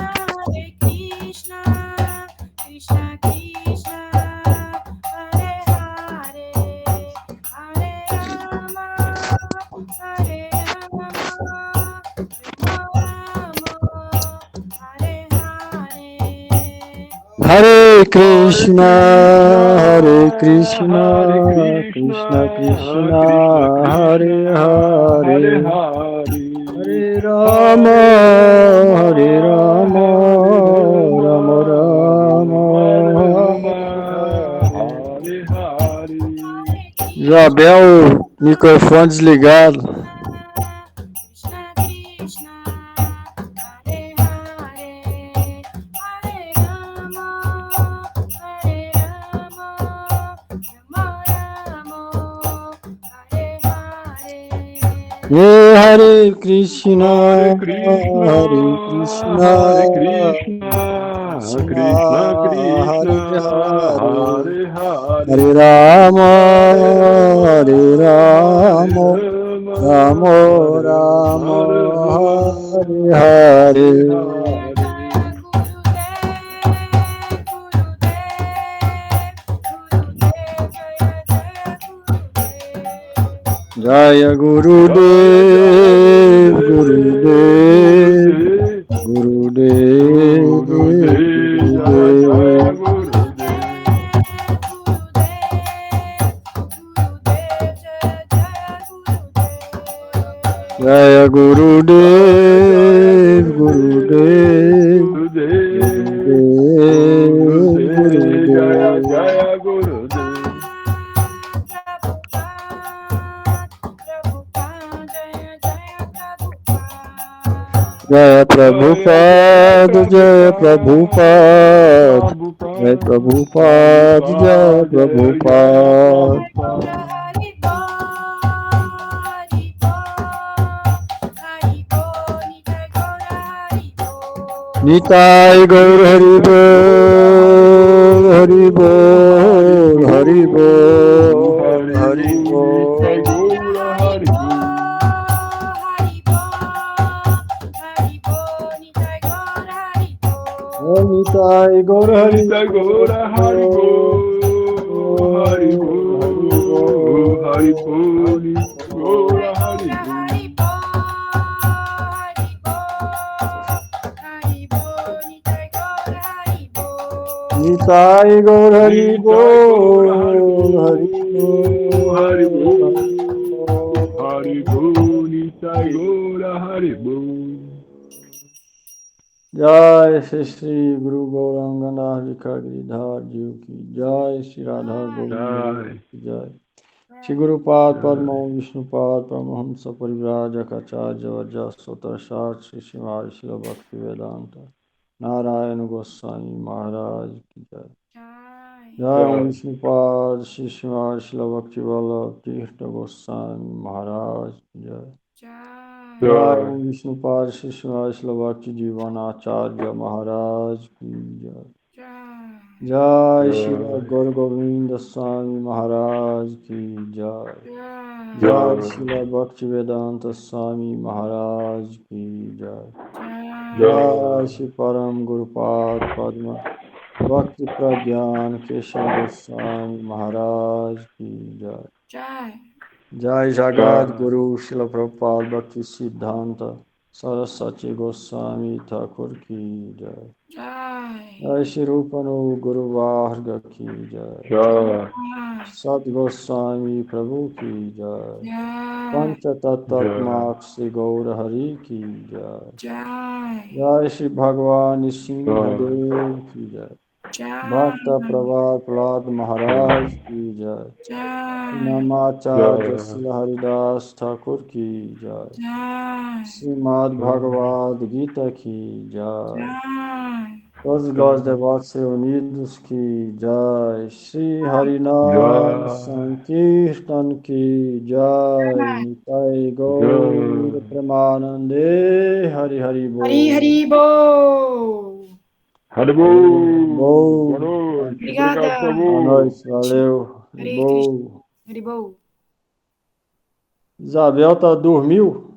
S5: Krishna, Krishna Krishna, Hare Hare, Hare Rama, Hare Rama, Rama Rama, Hare Hare.
S3: Hare Krishna, Hare Krishna,
S2: Hare
S3: Krishna Krishna,
S2: Krishna,
S3: Hare
S2: Hare
S3: Hare,
S2: Hare,
S3: Hare Rama, Hare Rama, Rama Rama, Hare Hare.
S2: Hare Hare.
S3: Isabel, microfone desligado.
S5: Krishna Krishna, Hare Hare, Hare Rama, Hare Rama, Rama Rama, Hare Hare.
S3: Hare Krishna,
S2: Hare Krishna,
S3: Hare Krishna,
S2: Hare Krishna, Krishna Krishna, Hare Hare,
S3: Hare Rama, Hare Rama, Rama Rama, Hare Hare. Jaya Gurudev, Gurudev, Gurudev, Gurudev. Jaya Gurudev, Gurudev, Gurudev,
S2: Jaya
S3: Gurudev.
S2: Jaya Gurudev.
S3: Jaya Prabhupada, Jaya Prabhupada, Jaya Prabhupada, Jaya Prabhupada. Nitai Gaur Hari Bol, Hari Bol, Hari Bol, Hari Bol. Nitai Gaur Hari Bol,
S2: Hari Bol, Hari Bol, Hari Bol, Gora Hari Bol.
S3: Nitai Gaur Hari Bol, Hari
S2: Hari
S3: Bol,
S2: Bol, Hari Bol, Nitai Gora Hari Bol.
S3: Jai Shri Guru Gauranga Naharika Giridhar Jiv ki Jai, Shri Radha Govinda ki Jai. Shri Guru Pad Padma Vishnu Pad Paramahamsa Parivrajakacarya Vajja Sotarshat Shri Shrimad Shila Bhakti Vedanta Narayana Goswami Maharaj ki Jai. Jai Om Vishnu Pad Shri Shrimad Shila Bhakti Vallabh Tirtha Goswami Maharaj ki Jai. Jai Om Vishnu Pad Shri Shrimad Shila Bhakti Jivanacharya Maharaj ki Jai. Jai Shri Gaur Govinda Swami Maharaj ki Jai. Jai Shri Bhakti Vedanta Swami Maharaj ki Jai. Jai Shri Param Gurupad Padma Bhakti Pradyan Keshav Goswami Maharaj ki Jai. Jai Jagat Guru Srila Prabhupada Bhakti Siddhanta
S1: Saraswati Goswami Thakur ki jai.
S6: Jai.
S1: Jai Shri Rupanu Guru Varga ki jai.
S2: Jai.
S1: Sat Goswami Prabhu ki jai.
S6: Jai.
S1: Pancha Tattvatmak Shri Gaura Hari ki jai.
S6: Jai.
S1: Jai Shri Bhagavan Nrsimhadev ki jai.
S6: Jai.
S1: Bhakta Prahlad Prahlad Maharaj ki jai.
S6: Jai.
S1: Namacharya Sri Haridas Thakur ki jai.
S6: Jai.
S1: Srimad Bhagavad Gita ki jai.
S6: Jai.
S1: Todos os glórias devotos reunidos ki jai. Shri Harinam Sankirtan ki jai. Nitai Gaur Premanande Hari Hari Bol.
S6: Hari Hari Bol.
S2: Haribol.
S1: Bol.
S2: Boa noite.
S6: Obrigada.
S2: Obrigado,
S1: Boa
S2: Prabhu.
S1: noite, valeu.
S6: Hare
S1: Bol.
S6: Hari Bol.
S1: Isabel tá dormiu?